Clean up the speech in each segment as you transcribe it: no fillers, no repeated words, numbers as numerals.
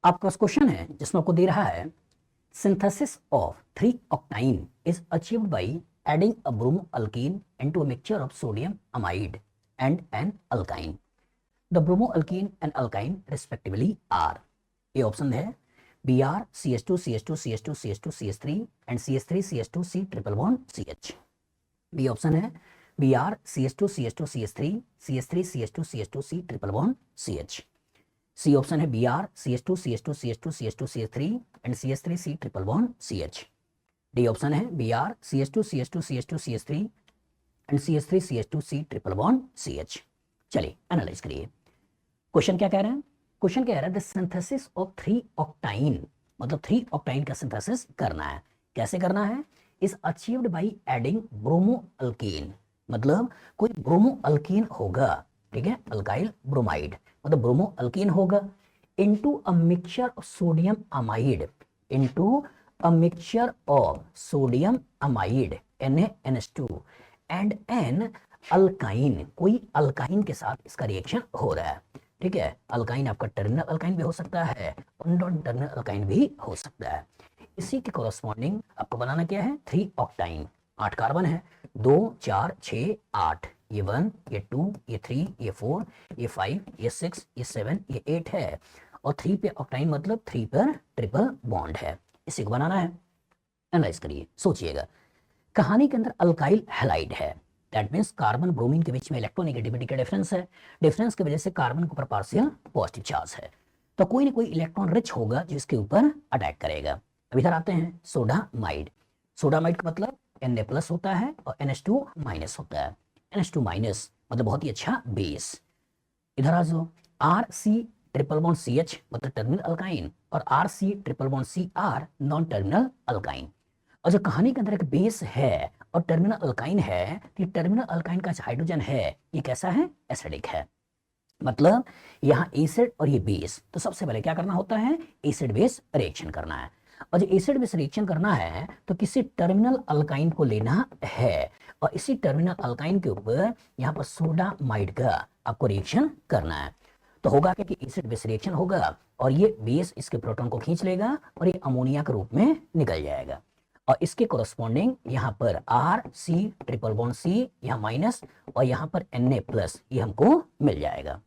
आपके पास क्वेश्चन है जिसमें आपको दे रहा है synthesis of 3-octane is achieved by adding a bromoalkene into a mixture of sodium amide and an alkyne. The bromoalkene and alkyne respectively are A option है Br CH2 CH2 CH2 CH2 CH3 and CH3 CH2 C triple bond CH. B option है Br CH2 CH2 CH3 CH3 CH2 CH2 C triple bond CH. C option है Br CH2 CH2 CH2 CH2 CH3 and CH3 C triple bond CH. D option है Br CH2 CH2 CH2 CH3 and CH3 CH2 C triple bond CH. चलिए analyse करिए। Question क्या कह रहे हैं? Question कह रहा है द सिंथेसिस ऑफ 3-octane, मतलब 3-octane का सिंथेसिस करना है। कैसे करना है? इज अचीव्ड बाय एडिंग ब्रोमोअल्केन, मतलब कोई ब्रोमोअल्केन होगा, ठीक है, अल्काइल ब्रोमाइड, मतलब ब्रोमोअल्केन होगा into a mixture of sodium amide, into a mixture of sodium amide NaNH2 and an alkyne, कोई अल्काइन के साथ इसका रिएक्शन हो रहा है, ठीक है। अल्काइन आपका टर्मिनल अल्काइन भी हो सकता है और नॉन टर्मिनल अल्काइन भी हो सकता है। इसी के कॉरस्पॉन्डिंग आपको बनाना क्या है? 3-octane, 8 कार्बन है, 2 4 6 8, ये 1 ये 2 ये 3 ये 4 ये 5 ये 6 ये 7 ये 8 है, और 3 पे ऑक्टाइन मतलब 3 पर ट्रिपल बॉन्ड है। इसी को बनाना है। एनालाइज करिए, सोचिएगा। कहानी के अंदर अल्काइल हैलाइड है, दैट मीन्स कार्बन ब्रोमीन के बीच में इलेक्ट्रोनेगेटिविटी का डिफरेंस है, डिफरेंस की वजह से कार्बन के ऊपर पार्शियल पॉजिटिव चार्ज है, तो कोई ना कोई इलेक्ट्रॉन रिच होगा जिसके ऊपर अटैक करेगा। अब इधर आते हैं सोडामाइड। सोडामाइड का मतलब Na+ होता है और NH2- होता है। NH2- मतलब बहुत ही अच्छा बेस। इधर आ जाओ, RC ट्रिपल बॉन्ड CH मतलब टर्मिनल अल्काइन, और RC triple bond CR non terminal alkyne. और जो कहानी के अंदर एक बेस है और टर्मिनल अल्काइन है, तो ये टर्मिनल अल्काइन का जो हाइड्रोजन है ये कैसा है? एसिडिक है, मतलब यहाँ एसिड और ये बेस। तो सबसे पहले क्या करना होता है? एसिड बेस रिएक्शन करना है, और जो एसिड बेस रिएक्शन करना है तो किसी टर्मिनल अल्काइन को लेना है, और इसी टर्मिनल अल्काइन के ऊपर यहाँ पर सोडामाइड का आपको रिएक्शन करना है। तो होगा क्या कि एसिड बेस रिएक्शन होगा और ये बेस इसके प्रोटॉन को खींच लेगा और ये अमोनिया के रूप में निकल जाएगा, और इसके कोरस्पॉन्डिंग यहाँ पर RC ट्रिपल बॉन्ड C यहाँ माइनस और यहाँ पर Na+ ये हमको मिल जाएगा।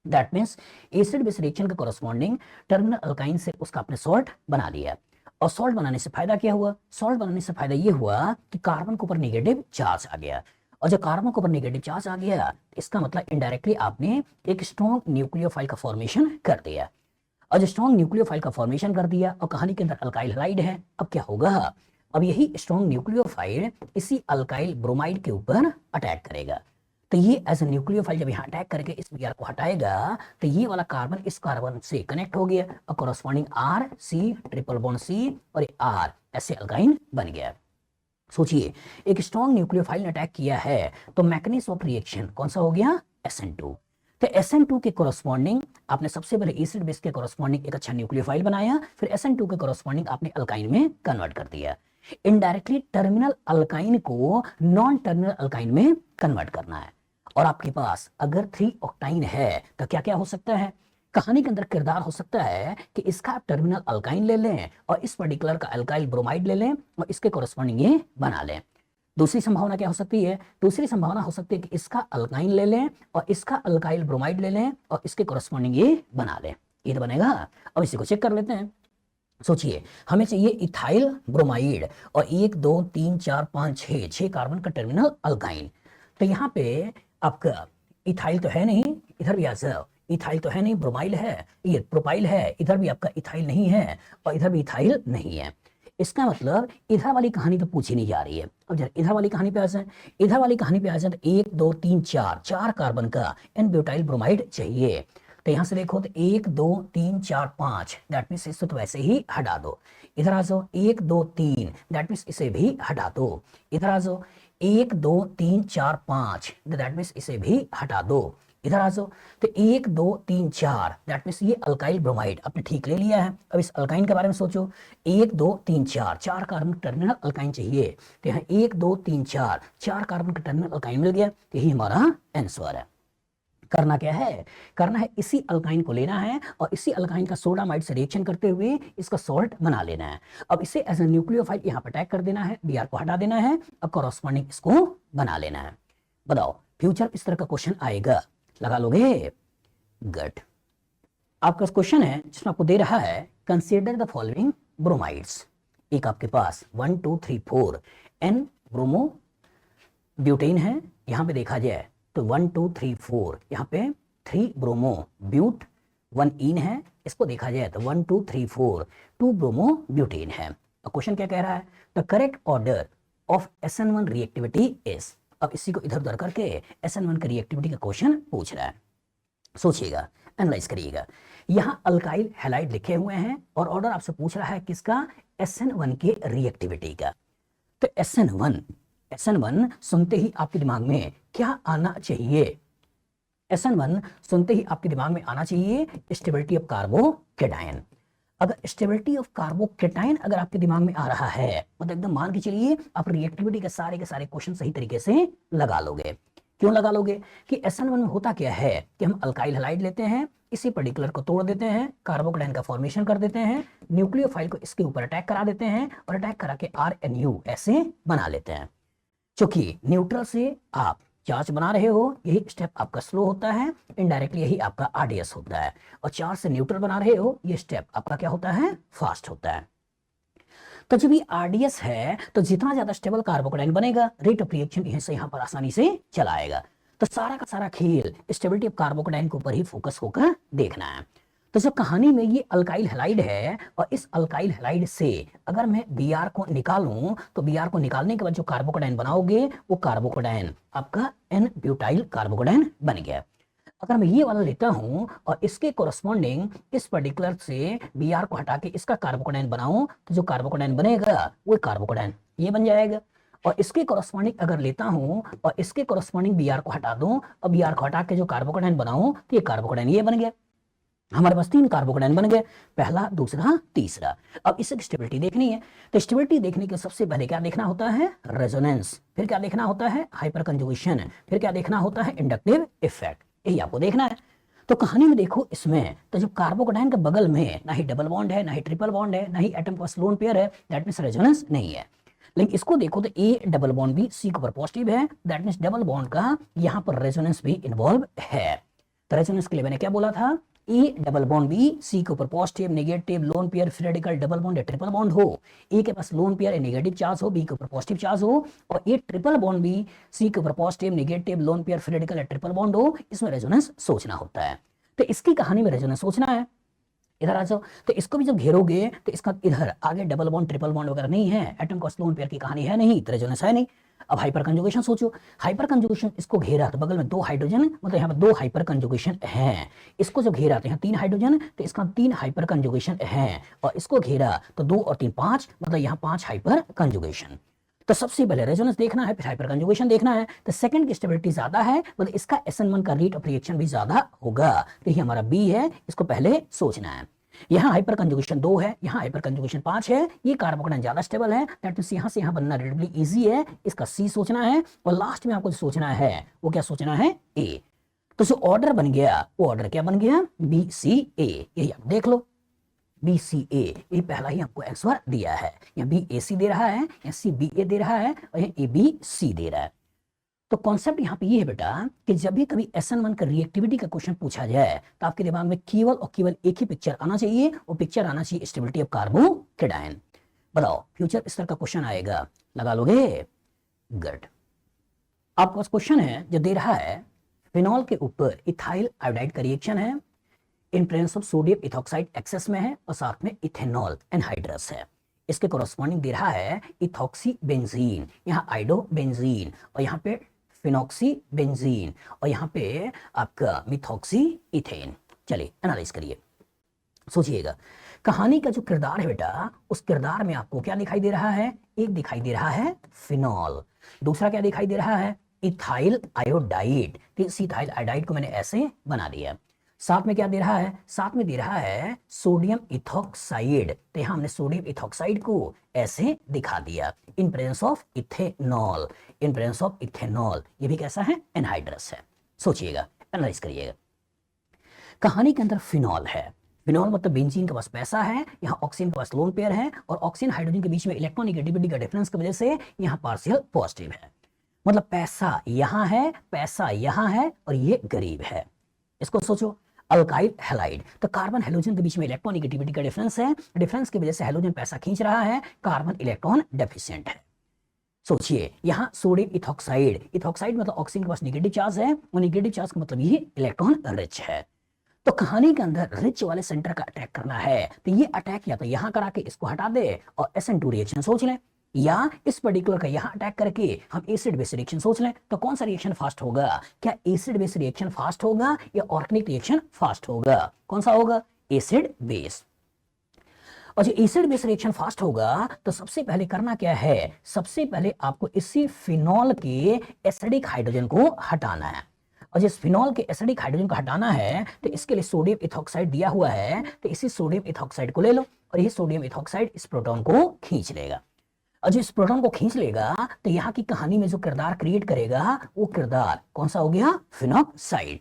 That means acid base reaction के कोरस्पॉन्डिंग टर्मिनल अल्काइन से उसका आपने सॉल्ट बना लिया। और सॉल्ट बनाने से फायदा क्या हुआ? सॉल्ट बनाने से फायदा ये हुआ कि कार्बन के ऊपर नेगेटिव चार्ज आ गया, और जब कार्बन के ऊपर नेगेटिव चार्ज आ गया इसका मतलब इनडायरेक्टली आपने एक स्ट्रॉन्ग न्यूक्लियोफाइल का फॉर्मेशन कर दिया, और जो स्ट्रॉन्ग न्यूक्लियोफाइल का फॉर्मेशन कर दिया और कहानी के अंदर अल्काइल हैलाइड है, अब क्या होगा? अब यही स्ट्रॉन्ग न्यूक्लियोफाइल इसी अल्काइल ब्रोमाइड के ऊपर अटैक करेगा। तो ये एज ए न्यूक्लियोफाइल जब यहाँ अटैक करके इस Br को हटाएगा तो ये वाला कार्बन इस कार्बन से कनेक्ट हो गया और corresponding RC triple bond C और R ऐसे अल्काइन बन गया। सोचिए, एक स्ट्रॉन्ग न्यूक्लियोफाइल ने अटैक किया है तो मैकेनिज्म ऑफ रिएक्शन कौन सा हो गया? SN2। तो SN2 के कोरस्पॉन्डिंग आपने सबसे पहले एसिड बेस के कोरस्पॉन्डिंग एक अच्छा न्यूक्लियोफाइल बनाया, फिर SN2 के कोरस्पॉन्डिंग आपने अल्काइन में कन्वर्ट कर दिया। इनडायरेक्टली टर्मिनल अल्काइन को नॉन टर्मिनल अल्काइन में कन्वर्ट करना है। और आपके पास अगर 3-octane है तो क्या क्या हो सकता है? कहानी के अंदर किरदार हो सकता है कि इसका टर्मिनल अल्काइन ले लें और इस पर्टिकुलर का अल्काइल ब्रोमाइड ले लें और इसके कोरस्पॉन्डिंग ये बना लें। दूसरी संभावना क्या हो सकती है? दूसरी संभावना हो सकती है कि इसका अल्काइन ले लें और इसका अल्काइल ब्रोमाइड ले लें और इसके कोरस्पॉन्डिंग ये बना लें। ये तो बनेगा। अब इसी को चेक कर लेते हैं। सोचिए, हमें चाहिए इथाइल ब्रोमाइड और 1 2 3 4 5 6 कार्बन का टर्मिनल अल्काइन। तो यहाँ पे आपका इथाइल तो है नहीं, इधर भी आ जाओ, इथाइल तो है नहीं, ब्रोमाइल है, ये प्रोपाइल है, इधर भी आपका इथाइल नहीं है और इधर भी इथाइल नहीं है। इसका मतलब इधर वाली कहानी तो पूछी नहीं जा रही है। अब जरा इधर वाली कहानी पे आ जाए, इधर वाली कहानी पे आ जाए तो 1 2 3 4 कार्बन का N-ब्यूटाइल ब्रोमाइड चाहिए। तो यहां से देखो तो 1 2 3 4 5, दैट मीन्स इसको तो वैसे ही हटा दो। इधर आ जाओ 1 2 3, दैट मीन्स इसे भी हटा दो। इधर आ जाओ 1 2 3 4 5, दैट मीन्स इसे भी हटा दो। इधर आ जाओ तो 1 2 3 4, दैट मीन्स ये अल्काइल ब्रोमाइड आपने ठीक ले लिया है। अब इस अल्काइन के बारे में सोचो, 1 2 3 4 कार्बन टर्मिनल अल्काइन चाहिए, तो यहाँ 1 2 3 4 कार्बन का टर्मिनल अल्काइन मिल गया, तो यही हमारा आंसर है। करना क्या है, करना है इसी अल्काइन को लेना है और इसी अल्काइन का सोडामाइड से रिएक्शन करते हुए इसका सॉल्ट बना लेना है। अब इसे एज ए न्यूक्लियोफाइल यहाँ पर अटैक कर देना है, Br को हटा देना है, अब कॉरस्पॉन्डिंग इसको बना लेना है। बताओ फ्यूचर इस तरह का क्वेश्चन आएगा, लगा लोगे? गुड। आपका क्वेश्चन है जिसमें आपको दे रहा है कंसीडर द फॉलोइंग ब्रोमाइड्स। एक आपके पास 1 2 3 4 N ब्रोमो ब्यूटेन है, यहाँ पे देखा जाए तो 1 2 3 4 यहाँ पे 3 ब्रोमो ब्यूट 1 इन है, इसको देखा जाए तो 1 2 3 4 2 ब्रोमो ब्यूटेन है। अब क्वेश्चन क्या कह रहा है, the correct order of SN1 reactivity is. अब इसी को इधर उधर करके SN1 का रिएक्टिविटी का क्वेश्चन पूछ रहा है। सोचिएगा, एनालाइज करिएगा। यहाँ अल्काइल हैलाइड लिखे हुए हैं और ऑर्डर आपसे पूछ रहा है किसका, SN1 के रिएक्टिविटी का। तो SN1 सुनते ही आपके दिमाग में क्या आना चाहिए, SN1 सुनते ही आपके दिमाग में आना चाहिए स्टेबिलिटी ऑफ कार्बोकेटायन। अगर स्टेबिलिटी ऑफ कार्बोकेटायन अगर आपके दिमाग में आ रहा है मतलब एकदम मान के चलिए आप रिएक्टिविटी के सारे क्वेश्चन सही तरीके से लगा लोगे। क्यों लगा लोगे कि SN1 में होता क्या है कि हम अल्काइल हैलाइड लेते हैं, इसी पर्टिकुलर को तोड़ देते हैं, कार्बोकेटायन का फॉर्मेशन कर देते हैं, न्यूक्लियोफाइल को इसके ऊपर अटैक करा देते हैं और अटैक करा के RNU ऐसे बना लेते हैं। क्योंकि न्यूट्रल से आप चार्ज बना रहे हो, यही स्टेप आपका स्लो होता है, इनडायरेक्टली यही आपका RDS होता है, और चार्ज से न्यूट्रल बना रहे हो, ये स्टेप आपका क्या होता है, फास्ट होता है। तो जब ये RDS है तो जितना ज्यादा स्टेबल कार्बोकेटायन बनेगा, रेट ऑफ रिएक्शन यहीं से यहाँ पर आसानी से चला आएगा। तो सारा का सारा खेल स्टेबिलिटी ऑफ कार्बोकेटायन के ऊपर ही फोकस होकर देखना है। तो जब कहानी में ये अल्काइल हैलाइड है और इस अल्काइल हैलाइड से अगर मैं Br को निकालूं तो Br को निकालने के बाद जो कार्बोकेटायन बनाओगे वो कार्बोकेटायन आपका N ब्यूटाइल कार्बोकेटायन बन गया। अगर मैं ये वाला लेता हूं और इसके कोरस्पॉन्डिंग इस पर्टिकुलर से Br को हटा के इसका कार्बोकेटायन बनाऊं तो जो कार्बोकेटायन बनेगा वो कार्बोकेटायन ये बन जाएगा। और इसके कोरस्पॉन्डिंग अगर लेता हूं और इसके कोरस्पॉन्डिंग Br को हटा दूं और Br को हटा के जो कार्बोकेटायन बनाऊं तो ये कार्बोकेटायन ये बन गया। हमारे पास 3 कार्बोकेटायन बन गए, पहला, दूसरा, तीसरा। अब इससे स्टेबिलिटी देखनी है तो स्टेबिलिटी देखने के सबसे पहले क्या देखना होता है, रेजोनेंस, फिर क्या देखना होता है, हाइपर कंजुगेशन, फिर क्या देखना होता है, इंडक्टिव इफेक्ट, यही आपको देखना है। तो कहानी में देखो इसमें तो जब कार्बोकेटायन के बगल में ना ही डबल बॉन्ड है, ना ही ट्रिपल बॉन्ड है, ना ही एटम पास लोन पेयर है, दैट मींस रेजोनेंस नहीं है। लेकिन इसको देखो तो A डबल बॉन्ड भी C के ऊपर पॉजिटिव है, दैट मींस डबल बॉन्ड का यहाँ पर रेजोनेंस भी इन्वॉल्व है। तो रेजोनेंस के लिए मैंने क्या बोला था, A double bond B C के ऊपर positive, negative, lone pair, free radical, double bond या ट्रिपल बॉन्ड हो, ए के पास लोन पेयर नेगेटिव चार्ज हो, बी के ऊपर पॉजिटिव चार्ज हो, और A triple bond B C के ऊपर positive, negative, lone pair, free radical या ट्रिपल बॉन्ड हो, इसमें रेजोनेंस सोचना होता है। तो इसकी कहानी में रेजोनेंस सोचना है। इधर आ जाओ, तो इसको भी जब घेरोगे तो इसका इधर आगे डबल बॉन्ड ट्रिपल बॉन्ड वगैरह नहीं है, एटम का लोन पेयर की कहानी है नहीं, तो रेजोनेंस है नहीं। अब हाइपर कंजुगेशन सोचो, हाइपर कंजुगेशन इसको घेरा तो बगल में 2 हाइड्रोजन, मतलब यहाँ पर 2 हाइपर कंजुगेशन हैं। इसको जब घेरा तो यहाँ 3 हाइड्रोजन, तो इसका 3 हाइपर कंजुगेशन हैं, और इसको घेरा तो 2 और 3 5, मतलब यहाँ 5 हाइपर कंजुगेशन। तो सबसे पहले रेजोनेंस देखना है, फिर हाइपर कंजुगेशन देखना है। तो सेकंड की स्टेबिलिटी ज्यादा है, मतलब इसका SN1 का रेट ऑफ रिएक्शन भी ज्यादा होगा, तो ये हमारा बी है, इसको पहले सोचना है। यहाँ हाइपर कंजुगेशन 2 है, यहाँ हाइपर कंजुगेशन 5 है, ये कार्बोकेटायन ज्यादा स्टेबल है, दैट मींस यहाँ से यहाँ बनना रिलेटिवली इजी है, इसका सी सोचना है। और लास्ट में आपको जो सोचना है वो क्या सोचना है, ए। तो जो ऑर्डर बन गया वो ऑर्डर क्या बन गया, BCA, यही आप देख लो, BCA, ये पहला ही आपको आंसर दिया है। यहाँ BAC दे रहा है, यहाँ CBA दे रहा है, और यहाँ ABC दे रहा है। तो कॉन्सेप्ट यहाँ पे ये है बेटा कि जब भी कभी SN1 का रिएक्टिविटी का क्वेश्चन पूछा जाए तो आपके दिमाग में केवल और केवल एक ही पिक्चर आना चाहिए, वो पिक्चर आना चाहिए स्टेबिलिटी ऑफ कार्बोकेटायन। बताओ फ्यूचर इस तरह का क्वेश्चन आएगा, लगा लोगे? गुड। आपके पास क्वेश्चन है जो दे रहा है फिनॉल के ऊपर इथाइल आयोडाइड का रिएक्शन है, in presence of sodium ethoxide excess में है, और साथ में इथेनॉल एनहाइड्रस है। इसके कोरस्पॉन्डिंग दे रहा है इथॉक्सी बेंजीन, यहाँ आइडो बेंजीन, और यहाँ पे फिनॉक्सी बेंजीन, और यहाँ पे आपका मिथॉक्सी इथेन। चलिए एनालाइज करिए, सोचिएगा। कहानी का जो किरदार है बेटा, उस किरदार में आपको क्या दिखाई दे रहा है, एक दिखाई दे रहा है फिनॉल, दूसरा क्या दिखाई दे रहा है, इथाइल आयोडाइड। तो इस इथाइल आयोडाइड को मैंने ऐसे बना दिया। साथ में क्या दे रहा है, साथ में दे रहा है सोडियम इथॉक्साइड, तो यहां हमने सोडियम इथॉक्साइड को ऐसे दिखा दिया, इन presence of ethanol, in presence of ethanol. ये भी कैसा है, एनहाइड्रस है। सोचिएगा, एनालाइज करिएगा। कहानी के अंदर फिनॉल है, फिनॉल मतलब बेंजीन के पास पैसा है, यहाँ ऑक्सीजन के पास लोन पेयर है और ऑक्सीजन हाइड्रोजन के बीच में इलेक्ट्रॉनिगेटिविटी का डिफरेंस की वजह से यहाँ पार्शियल पॉजिटिव है। मतलब पैसा यहाँ है, पैसा यहाँ है और ये गरीब है। इसको सोचो, अल्काइल हैलाइड, तो कार्बन हेलोजन के बीच में इलेक्ट्रॉनिगेटिविटी का डिफरेंस है, डिफरेंस की वजह से हेलोजन पैसा खींच रहा है, कार्बन इलेक्ट्रॉन डेफिशिएंट है। सोचिए यहाँ सोडियम इथॉक्साइड, इथॉक्साइड मतलब ऑक्सीजन के पास नेगेटिव चार्ज है और नेगेटिव चार्ज का मतलब ये इलेक्ट्रॉन रिच है। तो कहानी के अंदर रिच वाले सेंटर का अटैक करना है, तो ये अटैक या तो यहाँ करा के इसको हटा दे और SN2 रिएक्शन सोच लें, या इस पर्टिकुलर का यहाँ अटैक करके हम एसिड बेस रिएक्शन सोच लें। तो कौन सा रिएक्शन फास्ट होगा? क्या एसिड बेस रिएक्शन फास्ट होगा या ऑर्गेनिक रिएक्शन फास्ट होगा? कौन सा होगा? Acid base. और जो एसिड बेस रिएक्शन फास्ट होगा तो सबसे पहले करना क्या है? सबसे पहले आपको इसी फिनॉल के एसिडिक हाइड्रोजन को हटाना है। और जिस फिनॉल के एसिडिक हाइड्रोजन को हटाना है तो इसके लिए सोडियम इथॉक्साइड दिया हुआ है, तो इसी सोडियम इथॉक्साइड को ले लो और ये सोडियम इथॉक्साइड इस प्रोटॉन को खींच लेगा। और जो इस प्रोटॉन को खींच लेगा तो यहाँ की कहानी में जो किरदार क्रिएट करेगा वो किरदार कौन सा हो गया? फिनॉक्साइड।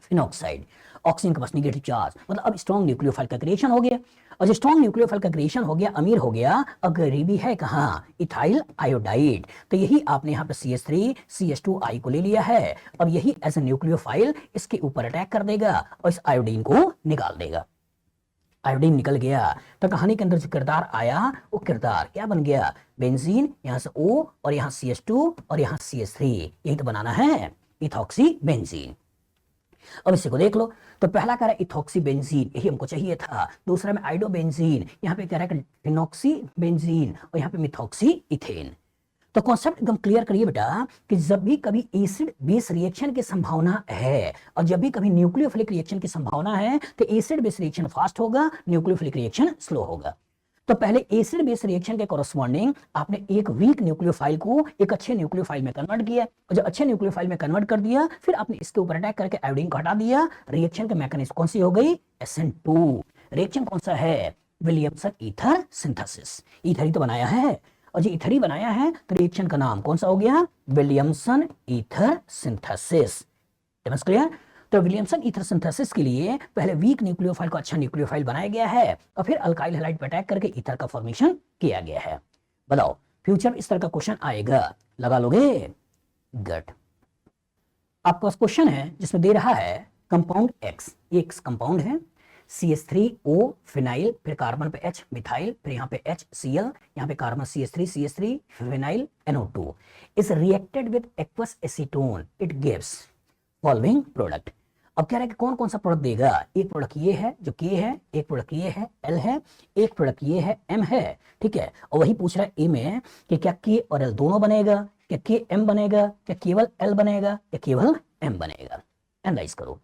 फिनॉक्साइड, ऑक्सीजन के पास नेगेटिव चार्ज, मतलब अब स्ट्रॉन्ग न्यूक्लियोफाइल का क्रिएशन हो गया। और जो स्ट्रॉन्ग न्यूक्लियोफाइल का क्रिएशन हो गया, अमीर हो गया, और गरीबी है कहाँ? Ethyl iodide. तो यही आपने यहाँ पे CH3 CH2I को ले लिया है। अब यही एज ए न्यूक्लियोफाइल इसके ऊपर अटैक कर देगा और इस आयोडीन को निकाल देगा। आयोडीन निकल गया तो कहानी के अंदर जो किरदार आया वो किरदार क्या बन गया? बेंजीन, यहाँ से O और यहाँ CH2 और यहाँ CH3, यही तो बनाना है इथॉक्सी बेंजीन। अब इसी को देख लो, तो पहला कह रहा है इथॉक्सी बेंजीन, यही हमको चाहिए था। दूसरा में आइडोबेंजीन, यहाँ पे कह रहा है फिनॉक्सी बेंजीन और यहाँ पे मिथॉक्सी इथेन। तो कॉन्सेप्ट एकदम क्लियर करिए बेटा कि जब भी कभी एसिड बेस रिएक्शन की संभावना है और जब भी कभी न्यूक्लियोफिलिक रिएक्शन की संभावना है तो एसिड बेस रिएक्शन फास्ट होगा, न्यूक्लियोफिलिक रिएक्शन स्लो होगा। तो पहले एसिड बेस रिएक्शन के कॉरस्पॉन्डिंग आपने एक वीक न्यूक्लियोफाइल को एक अच्छे न्यूक्लियोफाइल में कन्वर्ट किया और जब अच्छे न्यूक्लियोफाइल में कन्वर्ट कर दिया फिर आपने इसके ऊपर अटैक करके आयोडीन को हटा दिया। रिएक्शन के मैकेनिज्म कौन सी हो गई? SN2। रिएक्शन कौन सा है? Williamson ether synthesis. ईथर ही तो बनाया है और जो ईथर ही बनाया है तो रिएक्शन का नाम कौन सा हो गया? Williamson ether synthesis. क्लियर? तो विलियमसन ईथर सिंथेसिस के लिए पहले वीक न्यूक्लियोफाइल को अच्छा न्यूक्लियोफाइल बनाया गया है और फिर अल्काइल हैलाइड पर अटैक करके ईथर का फॉर्मेशन किया गया है। बताओ फ्यूचर में इस तरह का क्वेश्चन आएगा, लगा लोगे? गुड। आपके पास क्वेश्चन है जिसमें दे रहा है कंपाउंड X, एक कंपाउंड है CH3O फिनाइल, फिर कार्बन पे H मिथाइल, फिर यहाँ पे HCl, यहाँ पे carbon CH3 phenyl NO2 is reacted with aqueous acetone, it gives following product. अब कह रहा है कि कौन कौन सा प्रोडक्ट देगा? एक प्रोडक्ट ये है जो K है, एक प्रोडक्ट ये है L है, एक प्रोडक्ट ये है M है, ठीक है। और वही पूछ रहा है A में कि क्या K और L दोनों बनेगा, क्या K M बनेगा, क्या केवल L बनेगा या केवल M बनेगा? एनालाइज करो।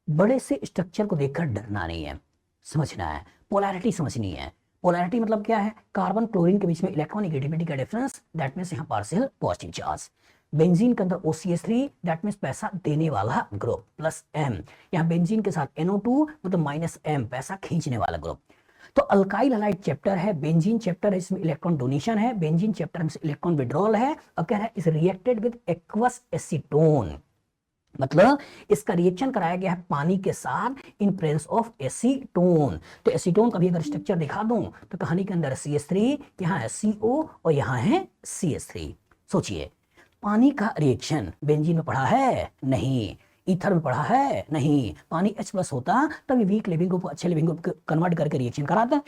बड़े से स्ट्रक्चर को देखकर डरना नहीं है, समझना है, पोलैरिटी समझनी है। पोलैरिटी मतलब क्या है? कार्बन क्लोरीन के बीच में इलेक्ट्रॉनिगेटिविटी का डिफरेंस, दैट मींस यहाँ पार्शियल पॉजिटिव चार्ज। बेंजीन के अंदर OCH3 दैट मींस पैसा देने वाला ग्रुप प्लस M, यहाँ बेंजीन के साथ NO2 मतलब -M पैसा खींचने वाला ग्रुप। तो अल्काइल हैलाइड चैप्टर है, बेंजीन चैप्टर है, इसमें इलेक्ट्रॉन डोनेशन है, बेंजीन चैप्टर में इलेक्ट्रॉन विड्रॉल है। अब कह रहा है is reacted with aqueous acetone, मतलब इसका रिएक्शन कराया गया है पानी के साथ इन प्रेजेंस ऑफ एसीटोन। तो एसीटोन का भी अगर स्ट्रक्चर दिखा दूं तो कहानी के अंदर CH3, यहाँ है CO और यहाँ है CH3। सोचिए पानी का रिएक्शन बेंजीन में पढ़ा है? नहीं। ईथर में पढ़ा है? नहीं। पानी H+ होता तभी वीक लिविंग ग्रुप अच्छे लिविंग ग्रुप कन्वर्ट करके रिएक्शन कराता।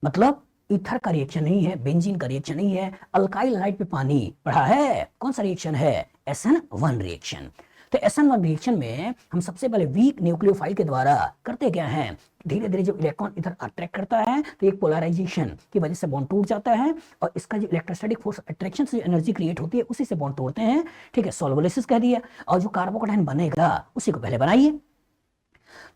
मतलब ईथर का रिएक्शन नहीं है, बेंजीन का रिएक्शन नहीं है। अल्काइल हैलाइड पे पानी पढ़ा है? कौन सा रिएक्शन है? SN1 reaction. तो SN1 रिएक्शन में हम सबसे पहले वीक न्यूक्लियोफाइल के द्वारा करते क्या हैं? धीरे धीरे जब इलेक्ट्रॉन इधर अट्रैक्ट करता है तो एक पोलराइजेशन की वजह से बॉन्ड टूट जाता है और इसका जो इलेक्ट्रोस्टैटिक फोर्स अट्रैक्शन से एनर्जी क्रिएट होती है उसी से बॉन्ड तोड़ते हैं, ठीक है, सॉल्वोलिसिस कह दिया। और जो कार्बोकैटायन बनेगा उसी को पहले बनाइए।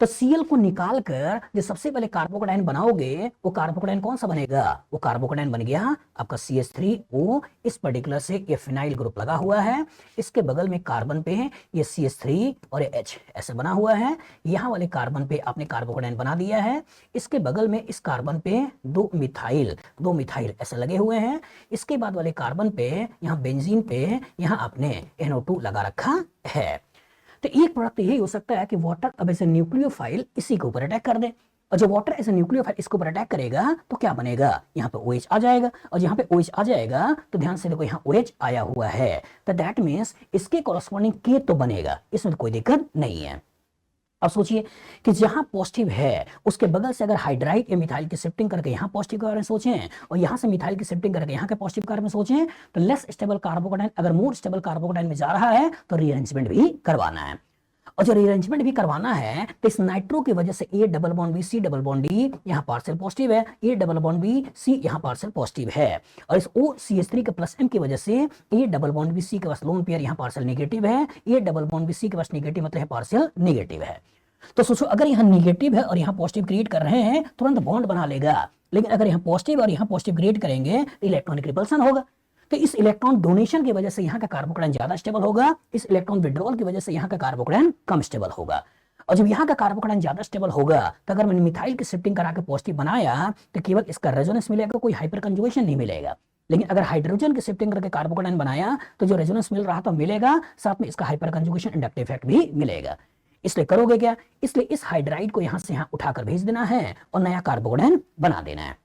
तो Cl को निकाल कर जो सबसे पहले कार्बोकैटायन बनाओगे वो कार्बोकैटायन कौन सा बनेगा? वो कार्बोकैटायन बन गया आपका CH3O। इस पर्टिकुलर से ये फिनाइल ग्रुप लगा हुआ है, इसके बगल में कार्बन पे है ये CH3 और ये H ऐसे बना हुआ है। यहाँ वाले कार्बन पे आपने कार्बोकैटायन बना दिया है, इसके बगल में इस कार्बन पे दो मिथाइल ऐसे लगे हुए हैं। इसके बाद वाले कार्बन पे यहाँ बेंजीन पे यहाँ आपने NO2 लगा रखा है। तो एक प्रोडक्ट यही हो सकता है कि वाटर अब एज ए न्यूक्लियोफाइल इसी के ऊपर अटैक कर दे, और जब वाटर एज ए न्यूक्लियोफाइल इसके ऊपर अटैक करेगा तो क्या बनेगा, यहाँ पे OH आ जाएगा, और यहाँ पे OH आ जाएगा तो ध्यान से देखो यहाँ OH आया हुआ है, तो दैट मीन्स इसके कॉरस्पॉन्डिंग K तो बनेगा, इसमें तो कोई दिक्कत नहीं है। अब सोचिए कि जहां पॉजिटिव है उसके बगल से अगर हाइड्राइड या मिथाइल की शिफ्टिंग करके यहाँ पॉजिटिव के बारे में सोचें, और यहाँ से मिथाइल की शिफ्टिंग करके यहाँ के पॉजिटिव के बारे में सोचें, तो लेस स्टेबल कार्बोकेटाइन अगर मोर स्टेबल कार्बोकेटाइन में जा रहा है तो रीअरेंजमेंट भी करवाना है, और जो रीअरेंजमेंट भी करवाना है तो इस नाइट्रो की वजह से A double bond B C double bond D यहाँ पार्शियल पॉजिटिव है, A double bond B C यहाँ पार्शियल पॉजिटिव है, और इस OCH3 के प्लस M की वजह से A double bond B C के पास लोन पेयर यहाँ पार्शियल नेगेटिव है, A double bond B C के पास नेगेटिव मतलब पार्शियल नेगेटिव है। तो सोचो अगर यहाँ नेगेटिव है और यहाँ पॉजिटिव क्रिएट कर रहे हैं तुरंत बॉन्ड बना लेगा, लेकिन अगर यहाँ पॉजिटिव और यहाँ पॉजिटिव क्रिएट करेंगे तो इलेक्ट्रॉनिक रिपल्सन होगा, तो इस इलेक्ट्रॉन डोनेशन की वजह से यहाँ का कार्बोकेटाइन ज्यादा स्टेबल होगा, इस इलेक्ट्रॉन विड्रॉल की वजह से यहाँ का कार्बोकेटाइन कम स्टेबल होगा, और जब यहाँ का कार्बोकेटाइन ज्यादा स्टेबल होगा तो अगर मैंने मिथाइल की शिफ्टिंग करा के पॉजिटिव बनाया तो केवल इसका रेजोनेंस मिलेगा, कोई हाइपर कंजुगेशन नहीं मिलेगा, लेकिन अगर हाइड्रोजन की शिफ्टिंग करके कार्बोकेटाइन बनाया तो जो रेजोनेंस मिल रहा था मिलेगा, साथ में इसका हाइपर कंजुगेशन इंडक्टिव इफेक्ट भी मिलेगा। इसलिए करोगे क्या, इसलिए इस हाइड्राइड को यहां से यहां उठाकर भेज देना है और नया कार्बोकेटाइन बना देना है।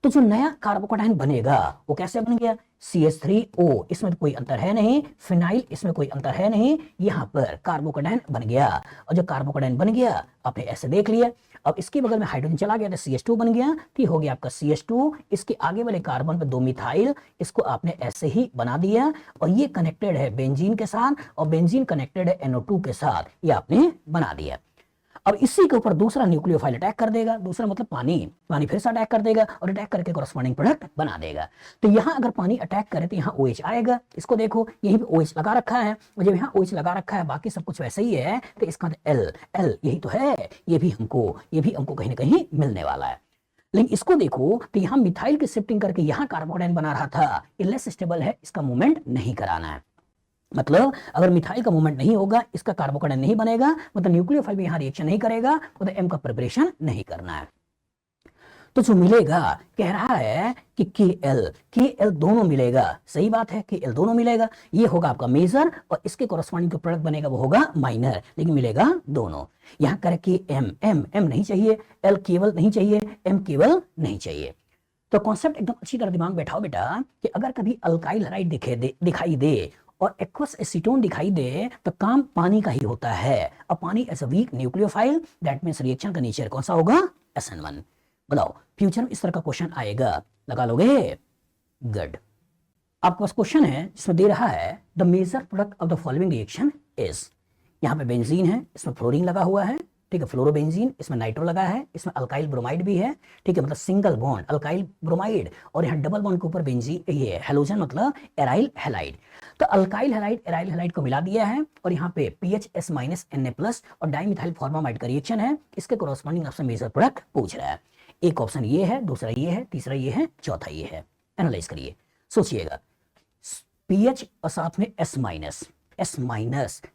तो जो नया कार्बोकेटाइन बनेगा वो कैसे बन गया, CH3O, इसमें तो कोई अंतर है नहीं, फिनाइल इसमें कोई अंतर है नहीं, यहां पर कार्बोकेटाइन बन गया, और जो कार्बोकेटाइन बन गया आपने ऐसे देख लिया, अब इसके बगल में हाइड्रोजन चला गया तो CH2 बन गया, तो हो गया आपका CH2, इसके आगे वाले कार्बन पे 2 मिथाइल, इसको आपने ऐसे ही बना दिया, और ये कनेक्टेड है बेंजीन के साथ और बेंजीन कनेक्टेड है NO2 के साथ, ये आपने बना दिया। अब इसी के ऊपर दूसरा न्यूक्लियोफाइल अटैक कर देगा, दूसरा मतलब पानी फिर से अटैक कर देगा और अटैक करके कॉरस्पॉन्डिंग प्रोडक्ट बना देगा। तो यहाँ अगर पानी अटैक करे तो यहाँ OH आएगा, इसको देखो यहीं पे OH लगा रखा है, और जब यहाँ OH लगा रखा है बाकी सब कुछ वैसे ही है, तो इसका L यही तो है, ये भी हमको कहीं ना कहीं मिलने वाला है। लेकिन इसको देखो तो यहाँ मिथाइल की शिफ्टिंग करके यहाँ कार्बोकेटाइन बना रहा था, ये लेस स्टेबल है, इसका मूवमेंट नहीं कराना है, मतलब अगर मिथाइल का मूवमेंट नहीं होगा इसका कार्बोकेटाइन नहीं बनेगा, मतलब न्यूक्लियोफाइल भी यहाँ रिएक्शन नहीं करेगा, मतलब M का प्रिपरेशन नहीं करना है। तो जो मिलेगा कह रहा है कि KL दोनों मिलेगा, सही बात है, KL दोनों मिलेगा, ये होगा आपका मेजर और इसके कॉरस्पॉन्डिंग जो प्रोडक्ट बनेगा वो होगा माइनर, लेकिन मिलेगा दोनों। यहाँ करके M नहीं चाहिए, L केवल नहीं चाहिए, M केवल नहीं चाहिए। तो कॉन्सेप्ट एकदम अच्छी तरह दिमाग बैठाओ बेटा कि अगर कभी अल्काइल हाइड्राइड दिखाई दे और एक्वस एसीटोन दिखाई दे तो काम पानी का ही होता है, और पानी as a weak nucleophile, that means reaction का नेचर कौन सा होगा, SN1। बताओ फ्यूचर में इस तरह का क्वेश्चन आएगा, लगा लोगे, गुड। आपके पास क्वेश्चन है जिसमें दे रहा है the major product of the following reaction is, यहाँ पे बेंजीन है, इसमें फ्लोरीन लगा हुआ है, ठीक है, फ्लोरोबेंजीन, इसमें नाइट्रो लगा है, इसमें अल्काइल ब्रोमाइड भी है, ठीक है, मतलब सिंगल बॉन्ड अल्काइल ब्रोमाइड, और यहाँ डबल बॉन्ड के ऊपर बेंजीन ये हेलोजन मतलब एराइल हैलाइड। तो अल्काइल हैलाइड एराइल हैलाइड को मिला दिया है, और यहाँ पे PHS Na+ और डाइमिथाइल फॉर्मामाइड का रिएक्शन है, इसके कॉरस्पॉन्डिंग आपसे मेजर प्रोडक्ट पूछ रहा है। एक ऑप्शन ये है, दूसरा ये है, तीसरा ये है, चौथा ये है, एनालाइज करिए, सोचिएगा। PH और साथ में S-,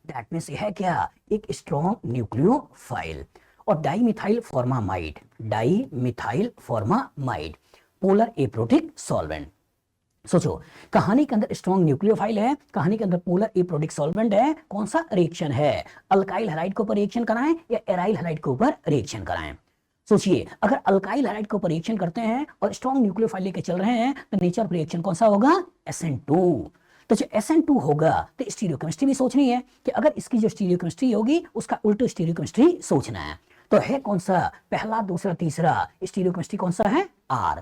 दैट मींस ये है क्या, एक स्ट्रॉन्ग न्यूक्लियोफाइल, और dimethyl formamide polar aprotic solvent. सोचो कहानी के अंदर स्ट्रॉन्ग न्यूक्लियोफाइल है, कहानी के अंदर पोलर एप्रोटिक सॉल्वेंट है, कौन सा रिएक्शन है, अल्काइल हैलाइड के ऊपर रिएक्शन कराएं या एराइल हैलाइड के ऊपर रिएक्शन कराएं। सोचिए अगर अल्काइल हैलाइड के ऊपर रिएक्शन करते हैं और स्ट्रॉन्ग न्यूक्लियोफाइल लेके चल रहे हैं तो नेचर ऑफ रिएक्शन कौन सा होगा, SN2। तो जो SN2 होगा तो स्टीरियोकेमिस्ट्री भी सोचनी है कि अगर इसकी जो स्टीरियोकेमिस्ट्री होगी उसका उल्टा स्टीरियोकेमिस्ट्री सोचना है, तो है कौन सा, पहला दूसरा तीसरा, स्टीरियोकेमिस्ट्री कौन सा है, R।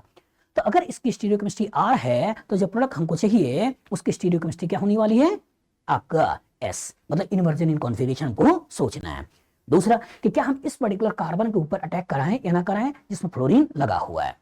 तो अगर इसकी स्टीरियोकेमिस्ट्री R है तो जो प्रोडक्ट हमको चाहिए उसकी स्टीरियोकेमिस्ट्री क्या होने वाली है, आपका S, मतलब इन्वर्जन इन कॉन्फिगरेशन को सोचना है। दूसरा कि क्या हम इस पर्टिकुलर कार्बन के ऊपर अटैक कराएं या ना कराएं जिसमें फ्लोरीन लगा हुआ है,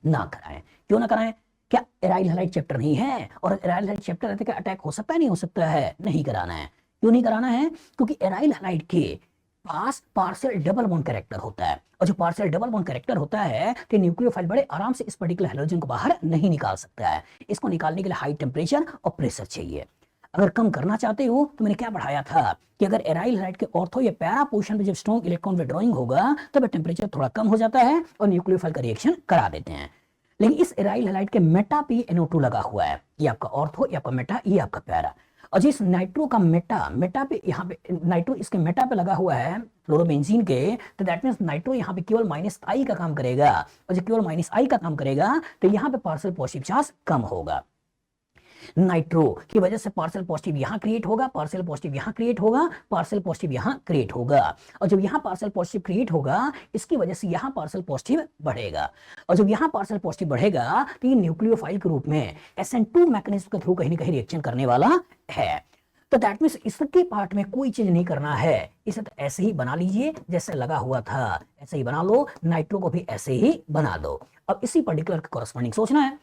ना कराएं, क्यों ना कराएं, क्या एराइल हैलाइड चैप्टर नहीं है, और एराइल हैलाइड चैप्टर रहते क्या अटैक हो सकता है, नहीं हो सकता है, नहीं कराना है। क्यों नहीं कराना है, क्योंकि एराइल हैलाइड के पास पार्शियल डबल बॉन्ड कैरेक्टर होता है, और जो पार्शियल डबल बॉन्ड कैरेक्टर होता है तो न्यूक्लियोफाइल बड़े आराम से इस पर्टिकुलर हैलोजन को बाहर नहीं निकाल सकता है, इसको निकालने के लिए हाई टेम्परेचर और प्रेशर चाहिए। अगर कम करना चाहते हो तो मैंने क्या बढ़ाया था कि अगर एराइल हैलाइड के ऑर्थो या पैरा पोजीशन पे जब स्ट्रॉन्ग इलेक्ट्रॉन विड्रॉइंग होगा तब टेम्परेचर थोड़ा कम हो जाता है और न्यूक्लियोफाइल का रिएक्शन करा देते हैं। लेकिन इस एराइल हैलाइड के मेटा पे NO2 लगा हुआ है, ये आपका ऑर्थो, ये आपका मेटा, ये आपका पैरा, और जिस नाइट्रो का मेटा पे यहाँ पे नाइट्रो इसके मेटा पे लगा हुआ है फ्लोरोबेंजीन के, तो दैट मींस नाइट्रो यहाँ पे केवल -I का काम करेगा, और जब केवल -I का काम करेगा तो यहाँ पे पार्शियल पॉजिटिव चार्ज कम होगा। नाइट्रो की वजह से पार्शियल पॉजिटिव यहां क्रिएट होगा, पार्शियल पॉजिटिव यहां क्रिएट होगा, पार्शियल पॉजिटिव यहां क्रिएट होगा, और जब यहां पार्शियल पॉजिटिव क्रिएट होगा इसकी वजह से यहां पार्शियल पॉजिटिव बढ़ेगा, और जब यहां पार्शियल पॉजिटिव बढ़ेगा तो ये न्यूक्लियोफाइल के रूप में SN2 मैकेनिज्म के थ्रू कहीं ना कहीं रिएक्शन करने वाला है। तो दैट मींस इसके पार्ट में कोई चीज नहीं करना है, इसे तो ऐसे ही बना लीजिए जैसे लगा हुआ था, ऐसे ही बना लो, नाइट्रो को भी ऐसे ही बना दो। अब इसी पर्टिकुलर के कॉरस्पॉन्डिंग सोचना है।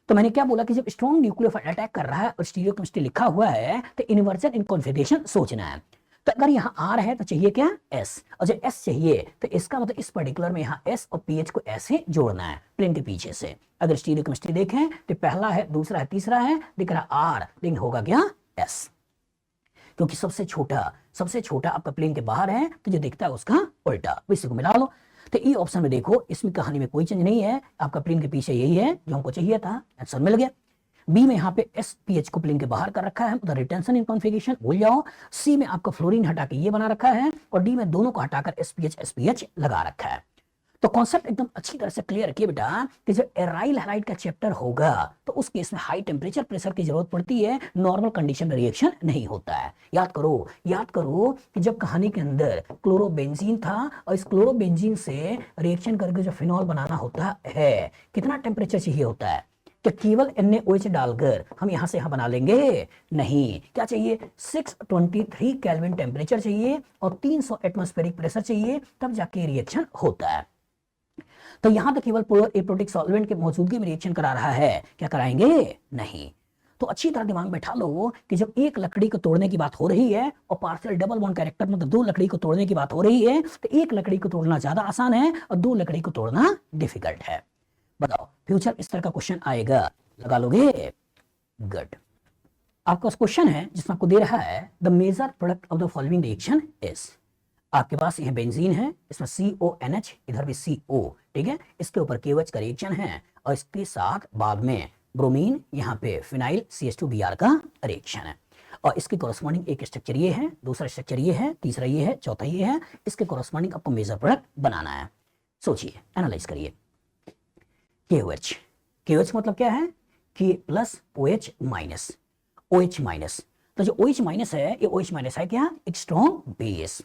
तो मैंने क्या बोला कि जब स्ट्रॉन्ग न्यूक्लियोफाइल अटैक कर रहा है और स्टीरियोकेमिस्ट्री लिखा हुआ है तो इन्वर्जन इन कॉन्फिगरेशन सोचना है। तो अगर यहाँ R है तो चाहिए क्या S, और जब S चाहिए तो इसका मतलब इस पर्टिकुलर में यहाँ S और PH को ऐसे जोड़ना है प्लेन के पीछे से। अगर स्टीरियोकेमिस्ट्री देखें तो पहला है, दूसरा है, तीसरा है, दिख रहा R, लेकिन होगा क्या S, क्योंकि सबसे छोटा आपका प्लेन के बाहर है तो जो दिखता है उसका उल्टा, इसी को मिला लो। तो ई ऑप्शन में देखो, इसमें कहानी में कोई चेंज नहीं है, आपका प्लेन के पीछे यही है जो हमको चाहिए था, आंसर मिल गया। बी में यहाँ पे SPH को प्लेन के बाहर कर रखा है, मतलब रिटेंशन इन कॉन्फिगरेशन भूल जाओ। सी में आपका फ्लोरीन हटा के ये बना रखा है, और डी में दोनों को हटाकर SPH लगा रखा है। तो कॉन्सेप्ट एकदम अच्छी तरह से क्लियर किए बेटा कि जब एराइल हैलाइड का चैप्टर होगा तो उस केस में हाई टेम्परेचर प्रेशर की जरूरत पड़ती है, नॉर्मल कंडीशन में रिएक्शन नहीं होता है। याद करो कि जब कहानी के अंदर क्लोरोबेंजीन था और इस क्लोरोबेंजीन से रिएक्शन करके जो फिनॉल बनाना होता है, कितना टेम्परेचर चाहिए होता है? क्या केवल NaOH डालकर हम यहां से यहां बना लेंगे? नहीं, क्या चाहिए? 623 केल्विन टेम्परेचर चाहिए और 300 एटमॉस्फेरिक प्रेशर चाहिए, तब जाके रिएक्शन होता है। तो यहां तो केवल पोलर एप्रोटिक सॉल्वेंट के मौजूदगी में रिएक्शन करा रहा है, क्या कराएंगे? नहीं। तो अच्छी तरह दिमाग में बैठा लो कि जब एक लकड़ी को तोड़ने की बात हो रही है और पार्शियल डबल बॉन्ड कैरेक्टर मतलब दो लकड़ी को तोड़ने की बात हो रही है, तो एक लकड़ी को तोड़ना ज्यादा आसान है और दो लकड़ी को तोड़ना डिफिकल्ट है। बताओ, फ्यूचर इस तरह का क्वेश्चन आएगा, लगा लोगे? गुड। आपका क्वेश्चन है जिसमें आपको दे रहा है the major product of the following reaction is. आपके पास यह बेंजीन है, इसमें CONH, इधर भी CO, ठीक है, इसके ऊपर KOH का रिएक्शन है और इसके साथ बाद में ब्रोमीन, यहाँ पे फिनाइल CH2Br का रिएक्शन है, और इसके कोरस्पॉन्डिंग एक स्ट्रक्चर ये है, दूसरा स्ट्रक्चर ये है, तीसरा ये है, चौथा ये है, इसके कोरस्पॉन्डिंग आपको मेजर प्रोडक्ट बनाना है। सोचिए, एनालाइज करिए। KOH मतलब क्या है? K plus OH minus, OH minus. तो जो OH माइनस है, ये OH माइनस है क्या? एक स्ट्रॉन्ग बेस।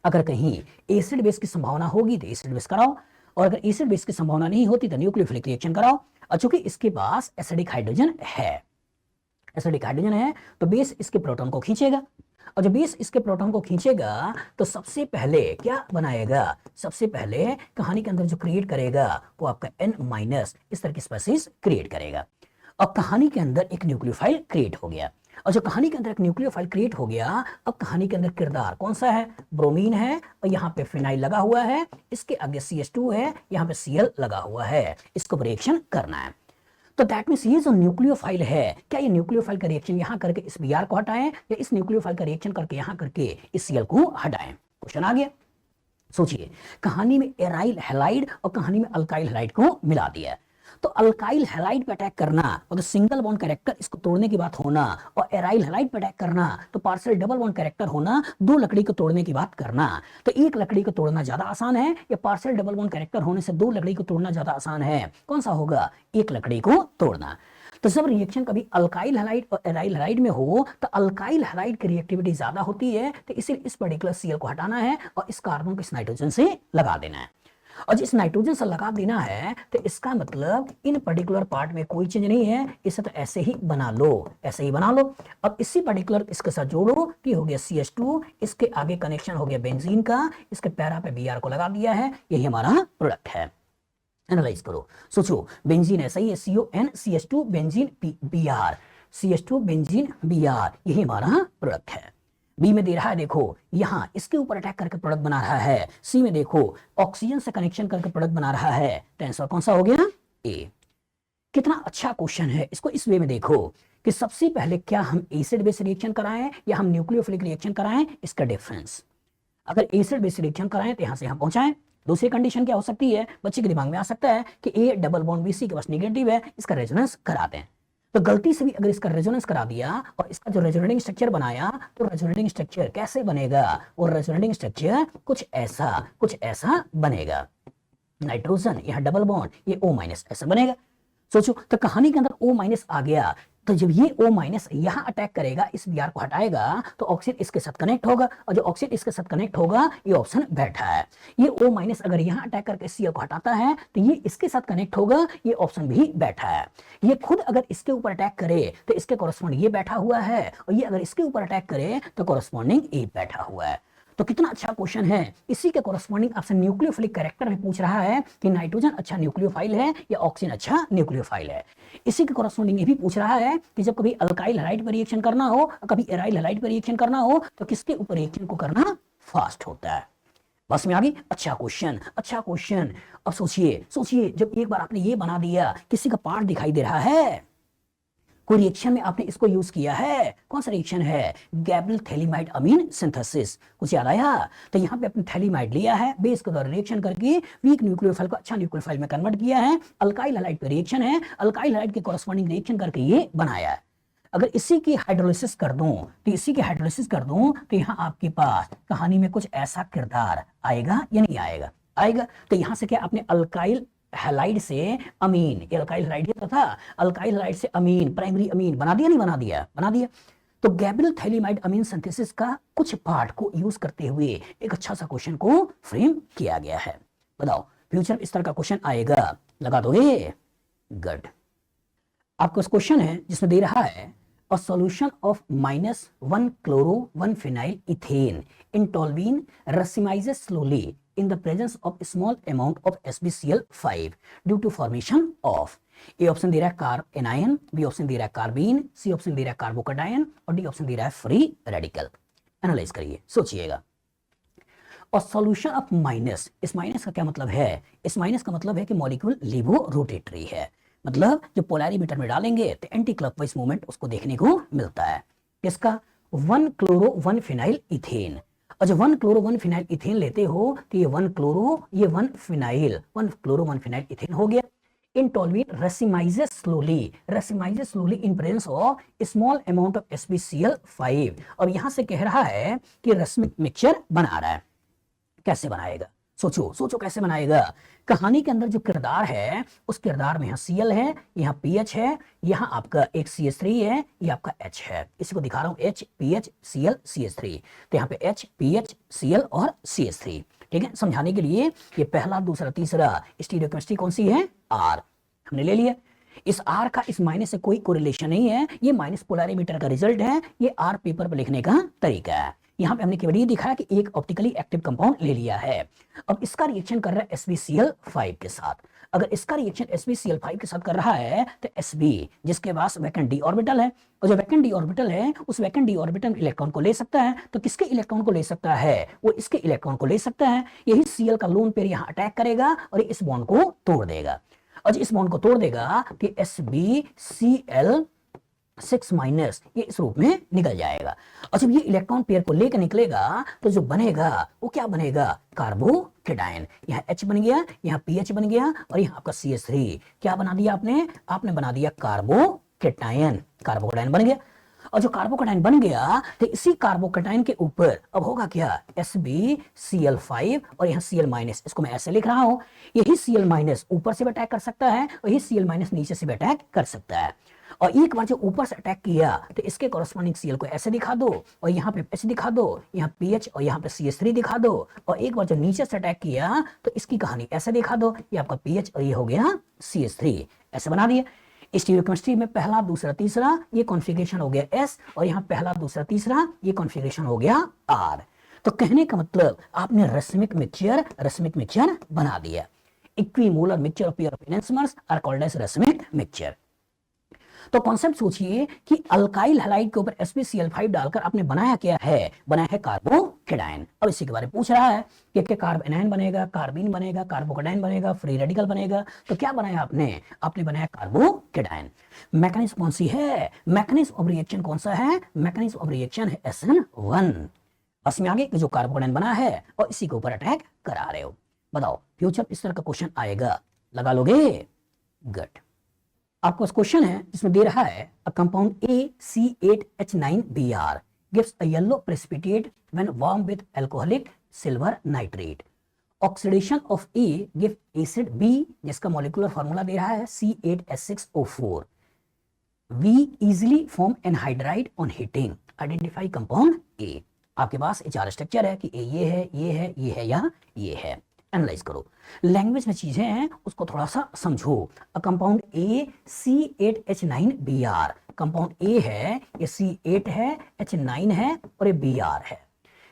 अगर कहीं एसिड बेस की संभावना होगी तो एसिड बेस कराओ, और अगर एसिड बेस की संभावना नहीं होती तो न्यूक्लियोफिलिक रिएक्शन कराओ। और चूंकि इसके पास एसिडिक हाइड्रोजन है, तो बेस इसके प्रोटॉन को खींचेगा, और जब बेस इसके प्रोटॉन को खींचेगा तो सबसे पहले क्या बनाएगा? सबसे पहले कहानी के अंदर जो क्रिएट करेगा वो आपका N- इस तरह की स्पेसीज क्रिएट करेगा, और कहानी के अंदर एक न्यूक्लियोफाइल क्रिएट हो गया। और जो कहानी के अंदर एक न्यूक्लियोफाइल क्रिएट हो गया, अब कहानी के अंदर किरदार कौन सा है? ब्रोमीन है, और यहाँ पे फिनाइल लगा हुआ है, इसके आगे CH2 है, यहाँ पे Cl लगा हुआ है, इसको रिएक्शन करना है। तो दैट मींस ये जो न्यूक्लियोफाइल है, क्या ये न्यूक्लियोफाइल का रिएक्शन यहाँ करके इस Br को हटाएं, या इस न्यूक्लियोफाइल का रिएक्शन करके यहाँ करके इस Cl को हटाएं? क्वेश्चन आ गया। सोचिए, कहानी में एराइल हैलाइड और कहानी में अल्काइल हैलाइड को मिला दिया, तो अल्काइल हैलाइड पे अटैक करना और तो सिंगल बॉन्ड कैरेक्टर इसको तोड़ने की बात होना, और एराइल हैलाइड पे अटैक करना तो पार्शियल डबल बॉन्ड कैरेक्टर होना, दो लकड़ी को तोड़ने की बात करना। तो एक लकड़ी को तोड़ना ज्यादा आसान है या पार्शियल डबल बॉन्ड कैरेक्टर होने से दो लकड़ी को तोड़ना ज्यादा आसान है? कौन सा होगा? एक लकड़ी को तोड़ना। तो जब रिएक्शन कभी अल्काइल हैलाइड और एराइल हैलाइड में हो तो अल्काइल हैलाइड की रिएक्टिविटी ज्यादा होती है, तो इसलिए इस पर्टिकुलर Cl को हटाना है और इस कार्बन को इस नाइट्रोजन से लगा देना है, और जिस नाइट्रोजन से लगा देना है तो इसका मतलब इन पर्टिकुलर पार्ट में कोई चेंज नहीं है, इसे तो ऐसे ही बना लो, ऐसे ही बना लो। अब इसी पर्टिकुलर इसके साथ जोड़ो, कि हो गया CH2, इसके आगे कनेक्शन हो गया बेंजीन का, इसके पैरा पे Br को लगा दिया है, यही हमारा प्रोडक्ट है। एनालाइज करो, सोचो, बेंजीन ऐसा ही है, CON CH2 benzene Br, CH2 benzene Br, यही हमारा प्रोडक्ट है। बी में दे रहा है, देखो यहां इसके ऊपर अटैक करके प्रोडक्ट बना रहा है। सी में देखो ऑक्सीजन से कनेक्शन करके प्रोडक्ट बना रहा है, तो आंसर कौन सा हो गया? ए। कितना अच्छा क्वेश्चन है, इसको इस वे में देखो कि सबसे पहले क्या हम एसिड बेस रिएक्शन कराएं या हम न्यूक्लियोफिलिक रिएक्शन कराएं, इसका डिफरेंस। अगर एसिड बेस रिएक्शन कराएं तो यहां से हम पहुंचाएं। दूसरी कंडीशन क्या हो सकती है? बच्चे के दिमाग में आ सकता है कि A डबल बॉन्ड BC के पास नेगेटिव है, इसका रेजोनेंस करा दें। तो गलती से भी अगर इसका रेजोनेंस करा दिया और इसका जो रेजोनेटिंग स्ट्रक्चर बनाया, तो रेजोनेटिंग स्ट्रक्चर कैसे बनेगा, और रेजोनेटिंग स्ट्रक्चर कुछ ऐसा बनेगा। नाइट्रोजन यहाँ डबल बॉन्ड, ये O माइनस ऐसा बनेगा। सोचो, तो कहानी के अंदर O माइनस आ गया, तो जब ये O माइनस यहाँ अटैक करेगा, इस Br को हटाएगा, तो ऑक्सीजन इसके साथ कनेक्ट होगा, और जो ऑक्सीजन इसके साथ कनेक्ट होगा, ये ऑप्शन बैठा है। ये O माइनस अगर यहाँ अटैक करके Cl को हटाता है, तो ये इसके साथ कनेक्ट होगा, ये ऑप्शन भी बैठा है। ये खुद अगर इसके ऊपर अटैक करे तो इसके कॉरेस्पॉन्डिंग ये बैठा हुआ है, और ये अगर इसके ऊपर अटैक करे तो कॉरेस्पॉन्डिंग ये बैठा हुआ है। तो कितना अच्छा क्वेश्चन है। इसी के कॉरेस्पॉन्डिंग आपसे न्यूक्लियोफिलिक कैरेक्टर भी पूछ रहा है कि नाइट्रोजन अच्छा न्यूक्लियोफाइल है या ऑक्सीजन अच्छा न्यूक्लियोफाइल है। इसी के कॉरेस्पॉन्डिंग ये भी पूछ रहा है कि जब कभी अल्काइल हैलाइड पर रिएक्शन करना हो, कभी एराइल हैलाइड पर रिएक्शन करना हो, तो किसके ऊपर रिएक्शन को करना फास्ट होता है। बस में आ गई। अच्छा क्वेश्चन, अच्छा क्वेश्चन। अब सोचिए जब एक बार आपने ये बना दिया, किसी का पार्ट दिखाई दे रहा है, कोई रिएक्शन में आपने इसको यूज किया है, कौन सा रिएक्शन है, गैब्रियल थैलीमाइड अमीन सिंथेसिस, कुछ याद आया। तो यहाँ पे अपने थैलीमाइड लिया है, बेस के द्वारा रिएक्शन करके वीक न्यूक्लियोफाइल को अच्छा न्यूक्लियोफाइल में कन्वर्ट किया है। अल्काइल हैलाइड पे रिएक्शन है, अल्काइल हैलाइड के कॉरेस्पॉन्डिंग रिएक्शन करके ये बनाया है। अगर इसी की हाइड्रोलिसिस कर दूं, तो यहाँ आपके पास कहानी में कुछ ऐसा किरदार आएगा या नहीं आएगा, आएगा। तो यहाँ से क्या आपने अल्काइल हैलाइड से अमीन, अल्काइल हैलाइड तो था, अल्काइल हैलाइड से अमीन, प्राइमरी अमीन बना दिया, नहीं बना दिया, बना दिया। तो गैब्रियल थैलीमाइड अमीन सिंथेसिस का कुछ पार्ट को यूज करते हुए एक अच्छा सा क्वेश्चन को फ्रेम किया गया है। बताओ फ्यूचर इस तरह का क्वेश्चन आएगा, लगा दोगे? गुड। आपका क्वेश्चन है जिसमें दे रहा है a solution of -1 chloro 1 phenyl ethane in toluene racemizes slowly in the presence of a small amount of SbCl5 due to formation of A option दे रहा है कार्ब एनायन, बी ऑप्शन दे रहा है कार्बीन, सी ऑप्शन दे रहा है carbocation, और डी ऑप्शन दे रहा है फ्री रेडिकल। एनालाइज करिए, सोचिएगा। और सॉल्यूशन ऑफ माइनस, इस माइनस का क्या मतलब है? इस माइनस का मतलब है कि मॉलिक्यूल लिवो रोटेटरी है, मतलब जो पोलैरिमीटर में डालेंगे तो एंटी क्लॉकवाइज मूवमेंट उसको देखने को मिलता है। किसका? 1 क्लोरो 1 फिनाइल इथेन। और जब 1 क्लोरो 1 फिनाइल इथेन लेते हो तो ये 1 क्लोरो, ये 1 फिनाइल, 1 क्लोरो 1 फिनाइल इथेन हो गया। In toluene racemizes slowly in presence of a small amount of SbCl5। और यहां से कह रहा है कि रस्मिक मिक्सचर बना रहा है। कैसे बनाएगा? सोचो कैसे बनाएगा। कहानी के अंदर जो किरदार है, उस किरदार में यहाँ Cl है, यहाँ pH है, यहाँ आपका एक CH3 है, ये आपका H है। इसी को दिखा रहा हूँ, H pH Cl CH3। तो यहाँ पे H pH Cl और CH3। ठीक है, समझाने के लिए ये पहला, दूसरा, तीसरा स्टीरियोकेमिस्ट्री कौन सी है? R हमने ले लिया। इस R का इस माइनस से कोई कोरिलेशन नहीं है, ये माइनस पोलैरिमीटर का रिजल्ट है, ये R पेपर पर लिखने का तरीका है। यहाँ पे हमने केवल ये दिखाया कि एक ऑप्टिकली एक्टिव कंपाउंड ले लिया है। अब इसका रिएक्शन कर रहा है SbCl5 के साथ। अगर इसका रिएक्शन SbCl5 के साथ कर रहा है तो Sb, जिसके पास वैकेंट d ऑर्बिटल है, और जो वैकेंट d ऑर्बिटल है उस वैकेंट d ऑर्बिटल इलेक्ट्रॉन को ले सकता है। तो किसके इलेक्ट्रॉन को ले सकता है? वो इसके इलेक्ट्रॉन को ले सकता है। यही Cl का लोन पेयर यहाँ अटैक करेगा और इस बॉन्ड को तोड़ देगा। और इस बॉन्ड को तोड़ देगा कि SbCl6 माइनस ये इस रूप में निकल जाएगा। और जब ये इलेक्ट्रॉन पेयर को लेकर निकलेगा तो जो बनेगा वो क्या बनेगा? कार्बोकेटायन। यहाँ H बन गया, यहाँ PH बन गया, और यहाँ आपका CH3 क्या बना दिया आपने बना दिया कार्बोकेटायन। कार्बोकेटायन बन गया। और जो कार्बोकेटायन बन गया तो इसी कार्बोकेटायन के ऊपर अब होगा क्या? SbCl5 और यहाँ Cl माइनस, इसको मैं ऐसे लिख रहा हूं। यही Cl माइनस ऊपर से भी अटैक कर सकता है और यही Cl माइनस नीचे से भी अटैक कर सकता है। और एक बार जो ऊपर से अटैक किया तो इसके कॉरेस्पॉन्डिंग Cl को ऐसे दिखा दो, और यहाँ पे H दिखा दो, यहाँ PH और यहाँ पे CH3 दिखा दो। और एक बार जो नीचे से अटैक किया तो इसकी कहानी ऐसे दिखा दो, ये आपका PH और ये हो गया CH3। ऐसे बना दिया। स्टीरियोकेमिस्ट्री में पहला, दूसरा, तीसरा ये कॉन्फ़िगरेशन हो गया S, और यहाँ पहला, दूसरा, तीसरा ये कॉन्फ़िगरेशन हो गया R। तो कहने का मतलब आपने रस्मिक मिक्सचर बना दिया। Equimolar mixture of pair of enantiomers are called as racemic mixture. तो कॉन्सेप्ट सोचिए कि अल्काइल हैलाइड के ऊपर SbCl5 डालकर आपने बनाया क्या है? बनाया है कार्बोकेटायन। अब इसी के बारे में पूछ रहा है कि क्या कार्ब एनायन बनेगा, कार्बीन बनेगा, कार्बोकेटायन बनेगा, फ्री रेडिकल बनेगा। तो क्या बनाया आपने बनाया कार्बोकेटायन। मैकेनिज्म कौन सी है? मैकेनिज्म ऑफ रिएक्शन कौन सा है? मैकेनिज्म ऑफ रिएक्शन है SN1। बस में आगे जो कार्बोकेटायन बना है और इसी के ऊपर अटैक करा रहे हो। बताओ फ्यूचर इस तरह का क्वेश्चन आएगा, लगा लोगे? गुड। आपके पास क्वेश्चन है जिसमें दे रहा है a compound AC8H9Br gives a yellow precipitate when warm with alcoholic silver nitrate. Oxidation of A give acid B जिसका मॉलिक्यूलर फार्मूला दे रहा है C8H6O4. We easily form anhydride on heating. Identify compound A. आपके पास चार structure है कि A ये है, ये है, ये है या ये है। एनालाइज करो, लैंग्वेज में चीजें हैं उसको थोड़ा सा समझो। A compound A C8H9Br, compound A है, ये C8 है, H9 है और ये Br है।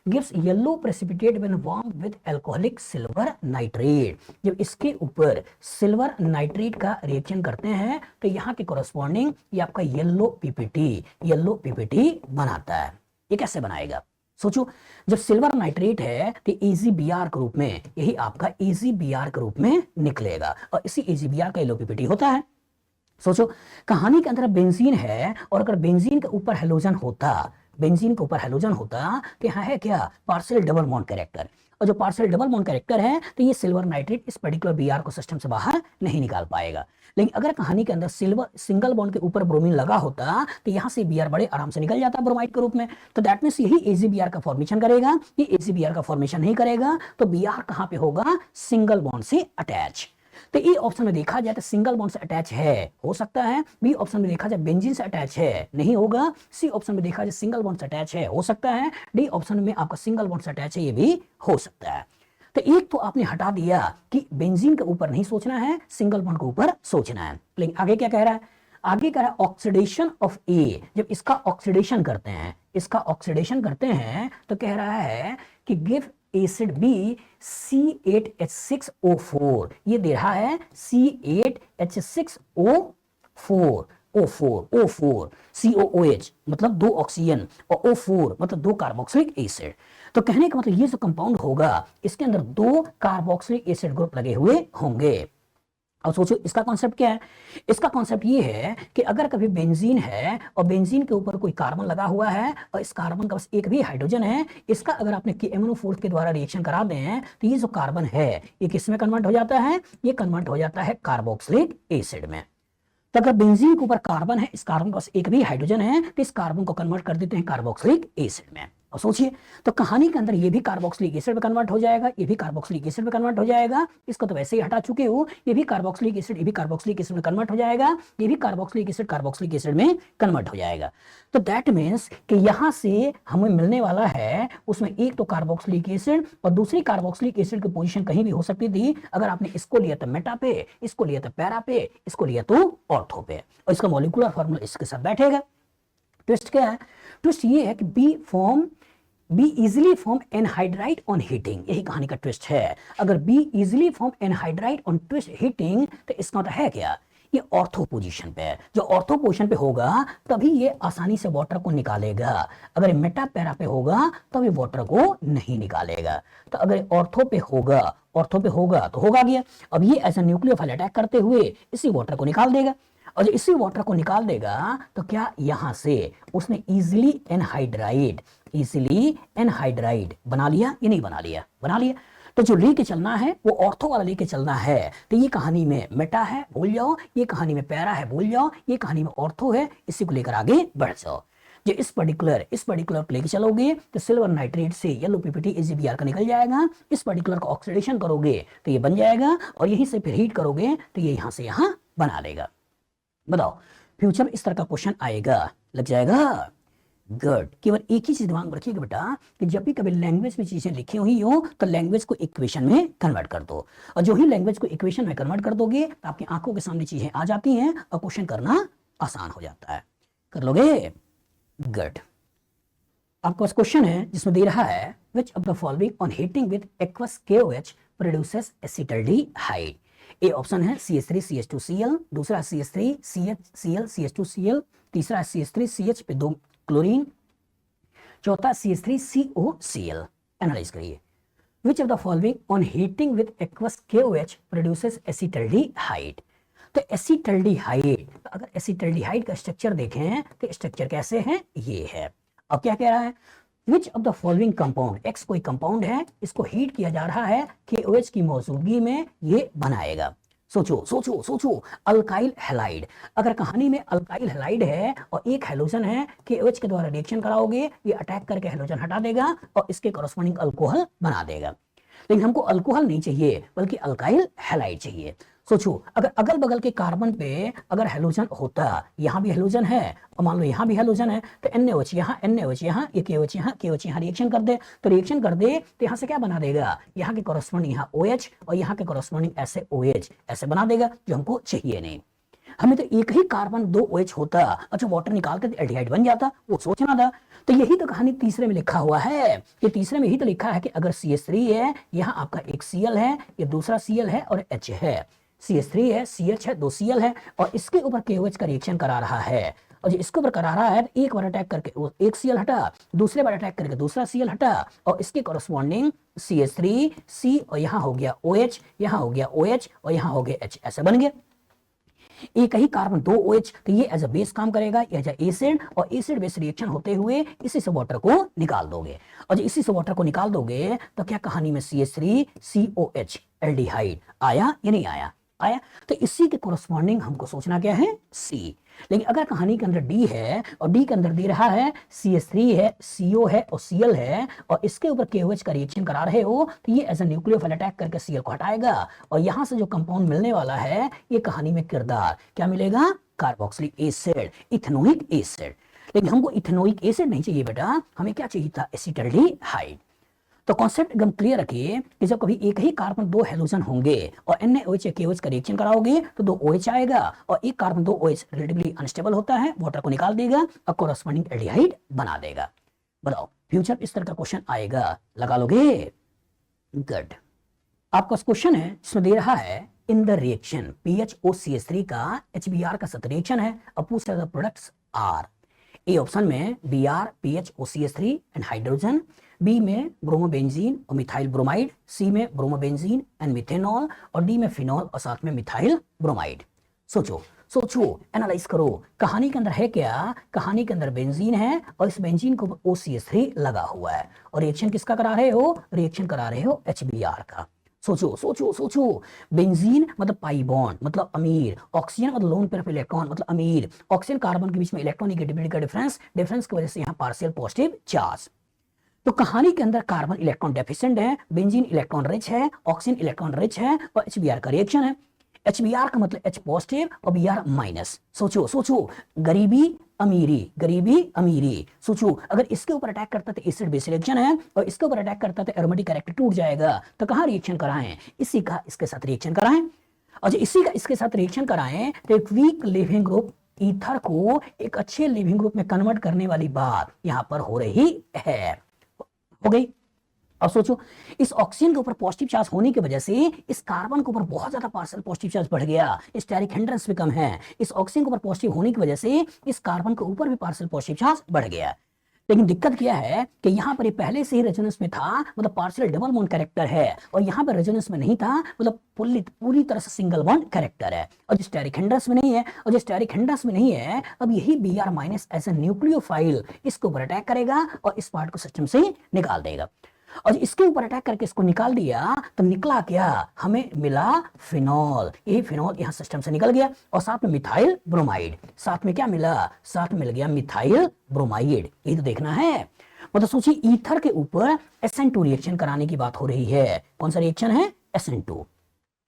Gives yellow precipitate when warm with alcoholic silver nitrate, जब इसके ऊपर सिल्वर नाइट्रेट का रिएक्शन करते हैं तो यहाँ के कोरस्पॉन्डिंग ये आपका येलो पीपीटी बनाता है। ये कैसे बनाएगा सोचो, जब सिल्वर नाइट्रेट है तो AgBr के रूप में, यही आपका AgBr के रूप में निकलेगा और इसी AgBr का येलो पीपीटी होता है। सोचो कहानी के अंदर बेंजीन है और अगर बेंजीन के ऊपर हेलोजन होता, बेंजीन के ऊपर हेलोजन होता तो यहाँ है क्या पार्शियल डबल बॉन्ड कैरेक्टर, और जो पार्शियल डबल बॉन्ड कैरेक्टर है तो ये सिल्वर नाइट्रेट इस पर्टिकुलर Br को सिस्टम से बाहर नहीं निकाल पाएगा। लेकिन अगर कहानी के अंदर सिल्वर सिंगल बॉन्ड के ऊपर ब्रोमीन लगा होता तो यहाँ से Br बड़े आराम से निकल जाता ब्रोमाइड के रूप में, तो दैट मींस यही AgBr का फॉर्मेशन करेगा, ये AgBr का फॉर्मेशन नहीं करेगा तो Br कहाँ पे होगा सिंगल बॉन्ड से अटैच। तो ए ऑप्शन में देखा जाए तो सिंगल बॉन्ड से अटैच है, हो सकता है। बी ऑप्शन में देखा जाए बेंजीन से अटैच है, नहीं होगा। सी ऑप्शन में देखा जाए सिंगल बॉन्ड से अटैच है, हो सकता है। डी ऑप्शन में आपका सिंगल बॉन्ड से अटैच है, ये भी हो सकता है। तो एक तो आपने हटा दिया कि बेंजीन के ऊपर नहीं सोचना है, सिंगल बॉन्ड के ऊपर सोचना है। लेकिन आगे क्या कह रहा है, आगे कह रहा है ऑक्सीडेशन ऑफ ए, जब इसका ऑक्सीडेशन करते हैं, इसका ऑक्सीडेशन करते हैं तो कह रहा है कि गिव एसिड बी C8H6O4, ये दे रहा है C8H6O4, O4 COOH मतलब दो ऑक्सीजन और O4 मतलब दो कार्बोक्सिलिक एसिड। तो कहने का मतलब ये जो कंपाउंड होगा इसके अंदर दो कार्बोक्सिलिक एसिड ग्रुप लगे हुए होंगे। अब सोचो इसका कॉन्सेप्ट क्या है, इसका कॉन्सेप्ट ये है कि अगर कभी बेंजीन है और बेंजीन के ऊपर कोई कार्बन लगा हुआ है और इस कार्बन का बस एक भी हाइड्रोजन है, इसका अगर आपने KMnO4 के द्वारा रिएक्शन करा दें तो ये जो कार्बन है ये किस में कन्वर्ट हो जाता है, ये कन्वर्ट हो जाता है कार्बोक्सिलिक एसिड में। तो अगर बेंजीन के ऊपर कार्बन है, इस कार्बन के पास एक भी हाइड्रोजन है तो इस कार्बन को कन्वर्ट कर देते हैं कार्बोक्सिलिक एसिड में। और सोचिए तो कहानी के अंदर ये भी कार्बोक्सिलिक एसिड में कन्वर्ट हो जाएगा, ये भी कार्बोक्सिलिक एसिड में कन्वर्ट हो जाएगा, इसको तो वैसे ही हटा चुके हो, ये भी कार्बोक्सिलिक एसिड, ये भी कार्बोक्सिलिक एसिड में कन्वर्ट हो जाएगा, ये भी कार्बोक्सिलिक एसिड में कन्वर्ट हो जाएगा। तो दैट मीन्स कि यहां से हमें मिलने वाला है उसमें एक तो कार्बोक्सिलिक एसिड और दूसरी कार्बोक्सिलिक एसिड की पोजीशन कहीं भी हो सकती थी। अगर आपने इसको लिया तो मेटा पे, इसको लिया तो पैरा पे, इसको लिया तो ऑर्थो पे, और इसका मॉलिक्यूलर फार्मूला इसके साथ बैठेगा। ट्विस्ट क्या है, ट्विस्ट ये है कि be easily form anhydride on heating, यही कहानी का ट्विस्ट है। अगर be easily form anhydride on twist heating तो इसका मतलब है क्या, ये ऑर्थो पोजीशन पे है। जो ऑर्थो पोजीशन पे होगा तभी ये आसानी से वाटर को निकालेगा, अगर मेटा पैरा पे होगा तब ये वाटर को नहीं निकालेगा। तो अगर ऑर्थो पे होगा तो होगा गया। अब ये ऐसा न्यूक्लियोफाइल अटैक करते हुए इसी वाटर को निकाल देगा, और जब इसी वाटर को निकाल देगा तो क्या यहां से उसने इजिली एनहाइड्राइड बना लिया, ये नहीं बना लिया, बना लिया। तो जो लेके चलना है वो ऑर्थो वाला लेके चलना है। तो ये कहानी में मेटा है भूल जाओ, ये कहानी में पैरा है भूल जाओ, ये कहानी में ऑर्थो है, इसी को लेकर आगे बढ़ जाओ। जो इस पर्टिकुलर लेके चलोगे तो सिल्वर नाइट्रेट से येलो पीपीटी AgBr का निकल जाएगा, इस पर्टिकुलर का ऑक्सीडेशन करोगे तो ये बन जाएगा, और यहीं से फिर हीट करोगे तो ये यहां से यहां बना लेगा। बताओ फ्यूचर में इस तरह का क्वेश्चन आएगा, लग जाएगा गुड। केवल एक ही चीज दिमाग में रखिएगा बेटा कि जब भी कभी लैंग्वेज में चीजें लिखी हुई हो तो लैंग्वेज को इक्वेशन में कन्वर्ट कर दो, और जो ही लैंग्वेज को इक्वेशन में कन्वर्ट कर दोगे तो आपकी आंखों के सामने चीजें आ जाती हैं और क्वेश्चन करना आसान हो जाता है। कर लोगे गुड। आपके पास क्वेश्चन है जिसमें दे रहा है which of the following on heating with aqueous KOH produces acetaldehyde. A option है CH3CH2Cl, दूसरा CH3CHCl, तीसरा CH3CH पे 2 क्लोरीन, चौथा CH3COCl। एनालाइज करिए, which of the following on heating with aqueous KOH produces acetaldehyde. तो एसिटल्डिहाइड, अगर acetaldehyde का structure देखें तो स्ट्रक्चर कैसे है, ये है। अब क्या कह रहा है, which of the following compound, X कोई कंपाउंड है, इसको हीट किया जा रहा है KOH की मौजूदगी में, ये बनाएगा। सोचो सोचो सोचो, अल्काइल हैलाइड। अगर कहानी में अल्काइल हैलाइड है और एक हैलोजन है, KOH के द्वारा रिएक्शन कराओगे, ये अटैक करके हैलोजन हटा देगा और इसके कॉरस्पॉन्डिंग अल्कोहल बना देगा। लेकिन हमको अल्कोहल नहीं चाहिए, बल्कि अल्काइल हैलाइड चाहिए। सोचो, अगर अगल बगल के कार्बन पे अगर हैलोजन होता, यहाँ भी हैलोजन है और मान लो यहाँ भी हैलोजन है, तो NaOH यहाँ, NaOH यहाँ, ये KOH यहाँ, KOH यहाँ रिएक्शन कर दे, तो रिएक्शन कर दे तो यहाँ से क्या बना देगा, यहाँ के कॉरस्पॉन्डिंग यहाँ OH और यहाँ के कॉरस्पॉन्डिंग ऐसे OH ऐसे बना देगा, जो हमको चाहिए नहीं। हमें तो एक ही कार्बन 2 OH होता, अच्छा वाटर निकालते तो एल्डिहाइड बन जाता, वो सोचना था। तो यही तो कहानी तीसरे में लिखा हुआ है। ये तीसरे में यही तो लिखा है कि अगर CH3 है, यहाँ आपका एक Cl है, ये दूसरा Cl है और H है, CH3 है, CH है, 2 Cl है और इसके ऊपर KOH का रिएक्शन करा रहा है। और जो इसके ऊपर करा रहा है, एक बार अटैक करके वो एक Cl हटा, दूसरे बार अटैक करके दूसरा Cl हटा और इसके कॉरस्पॉन्डिंग CH3 C और यहाँ हो गया OH, यहाँ हो गया OH और यहाँ हो गया H, ऐसे बन गया। एक ही कार्बन 2 OH, तो ये एज अ बेस काम करेगा, एज अ एसिड, और एसिड बेस रिएक्शन होते हुए इसी से वाटर को निकाल दोगे। और जब इसी से वाटर को निकाल दोगे तो क्या कहानी में CH3 COH एल्डिहाइड आया या नहीं आया, आया। तो इसी के कोरस्पॉन्डिंग हमको सोचना क्या है, C। लेकिन अगर कहानी के अंदर D है और D के अंदर दे रहा है CH3 है, CO है और Cl है और इसके ऊपर KOH का रिएक्शन करा रहे हो, तो ये एज अ न्यूक्लियोफाइल अटैक करके Cl को हटाएगा और यहां से जो कंपाउंड मिलने वाला है, ये कहानी में किरदार क्या मिलेगा, कार्बोक्सिलिक एसिड, इथेनोइक एसिड। लेकिन हमको इथेनोइक एसिड नहीं चाहिए बेटा, हमें क्या चाहिए था, एसिटाल्डिहाइड। तो कॉन्सेप्ट एकदम क्लियर रखिए कि जब कभी एक ही कार्बन 2 हैलोजन होंगे और NaOH या KOH का रिएक्शन कराओगे तो 2 OH आएगा और एक कार्बन 2 OH रिलेटिवली अनस्टेबल होता है, वाटर को निकाल देगा और कोरस्पॉन्डिंग एल्डिहाइड बना देगा। बताओ फ्यूचर इस तरह का क्वेश्चन आएगा, लगा लोगे, गुड। आपका क्वेश्चन है जिसमें दे रहा है इन द रिएक्शन PHOCH3 का HBr का साथ रिएक्शन है, अब पूछ रहा है प्रोडक्ट्स आर। ए ऑप्शन में Br PHOCH3 and hydrogen, B में ब्रोमोबेंजीन और मिथाइल ब्रोमाइड, सी में ब्रोमोबेंजीन एंड मिथेनॉल और डी में फिनॉल और साथ में मिथाइल ब्रोमाइड। सोचो सोचो, एनालाइज करो, कहानी के अंदर है क्या, कहानी के अंदर बेंजीन है और इस बेंजीन को OCH3 लगा हुआ है और रिएक्शन किसका करा रहे हो, रिएक्शन करा रहे हो HBr का। सोचो सोचो सोचो, बेंजीन मतलब पाई बॉन्ड मतलब अमीर, ऑक्सीजन मतलब लोन पेयर ऑफ इलेक्ट्रॉन मतलब अमीर, ऑक्सीजन कार्बन के बीच में इलेक्ट्रॉनिगेटिविटी का डिफरेंस की वजह से यहाँ पार्शियल पॉजिटिव चार्ज। तो कहानी के अंदर कार्बन इलेक्ट्रॉन डेफिशिएंट है, बेंजीन इलेक्ट्रॉन रिच है, ऑक्सीजन इलेक्ट्रॉन रिच है और HBr का रिएक्शन है। HBr का मतलब H पॉजिटिव और Br माइनस। सोचो सोचो, गरीबी अमीरी, गरीबी अमीरी। सोचो अगर इसके ऊपर अटैक करता तो एसिड बेस रिएक्शन है और इसके ऊपर अटैक करता तो एरोमेटिक कैरेक्टर टूट जाएगा, तो कहां रिएक्शन कराएं, इसी का इसके साथ रिएक्शन कराएं। और जो इसी का इसके साथ रिएक्शन कराएं तो एक वीक लिविंग ग्रुप ईथर को एक अच्छे लिविंग ग्रुप में कन्वर्ट करने वाली बात यहां पर हो रही है, हो गई। अब सोचो इस ऑक्सीजन के ऊपर पॉजिटिव चार्ज होने की वजह से इस कार्बन के ऊपर बहुत ज्यादा पार्शियल पॉजिटिव चार्ज बढ़ गया, स्टेरिक हिंड्रेंस भी कम है। इस ऑक्सीजन के ऊपर पॉजिटिव होने की वजह से इस कार्बन के ऊपर भी पार्शियल पॉजिटिव चार्ज बढ़ गया। लेकिन दिक्कत क्या है कि यहाँ पर ये पहले से ही रेजोनेंस में था, मतलब पार्शियल डबल बॉन्ड कैरेक्टर है, और यहाँ पर रेजोनेंस में नहीं था, मतलब पूरी तरह से सिंगल बॉन्ड कैरेक्टर है। और जो स्टेरिक हिंड्रेंस में नहीं है, और जो स्टेरिक हिंड्रेंस में नहीं है, अब यही Br minus as a nucleophile इसके ऊपर अटैक करेगा और इस पार्ट को सिस्टम से निकाल देगा। और इसके ऊपर अटैक करके इसको निकाल दिया तो निकला क्या, हमें मिला फिनॉल। यही फिनॉल यहाँ सिस्टम से निकल गया और साथ में मिथाइल ब्रोमाइड, साथ में क्या मिला, साथ मिल गया मिथाइल ब्रोमाइड। यही तो देखना है। मतलब सोचिए ईथर के ऊपर SN2 रिएक्शन कराने की बात हो रही है। कौन सा रिएक्शन है, SN2।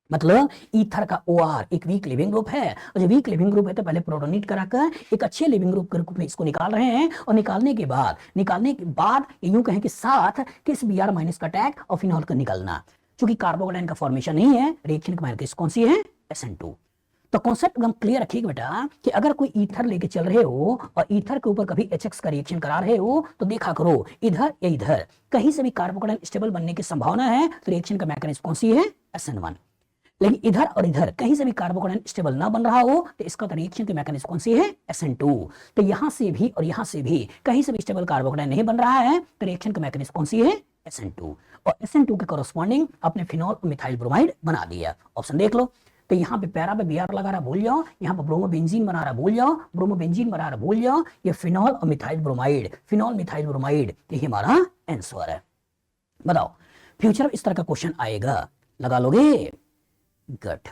मतलब ईथर का OR एक वीक लिविंग ग्रुप है, और जो वीक लिविंग ग्रुप है तो पहले प्रोटोनेट कराकर एक अच्छे लिविंग ग्रुप के रूप में इसको निकाल रहे हैं, और निकालने के बाद यूं कहें कि साथ किस Br माइनस का अटैक और फिनॉल का निकलना। चूंकि कार्बोकेटाइन का फॉर्मेशन नहीं है, रिएक्शन का माइनस कौन सी है, SN2। तो कॉन्सेप्ट एकदम क्लियर रखिएगा बेटा कि अगर कोई ईथर लेके चल रहे हो और ईथर के ऊपर कभी HX का रिएक्शन करा रहे हो तो देखा करो इधर या इधर कहीं से भी कार्बोकेटाइन स्टेबल बनने की संभावना है, तो रिएक्शन का मैकेनिज्म कौन सी है, SN1। लेकिन इधर और इधर कहीं से भी कार्बोकेटाइन स्टेबल ना बन रहा हो तो इसका रिएक्शन की मैकेनिज्म कौन सी है, SN2। तो यहां से भी और यहां से भी कहीं से भी स्टेबल कार्बोकेटाइन नहीं बन रहा है तो रिएक्शन का मैकेनिज्म कौन सी है, SN2। और SN2 के कॉरस्पॉन्डिंग अपने फिनॉल और मिथाइल ब्रोमाइड बना दिया। ऑप्शन देख लो। तो यहाँ पे पैरा पे Br लगा रहा भूल जाओ, यहाँ पे ब्रोमोबेंजीन बना रहा भूल जाओ, ब्रोमोबेंजीन बना रहा भूल जाओ, ये फिनॉल और methyl bromide, phenol methyl bromide, यही हमारा आंसर है। बताओ फ्यूचर में इस तरह का क्वेश्चन आएगा, लगा लोगे, गुड।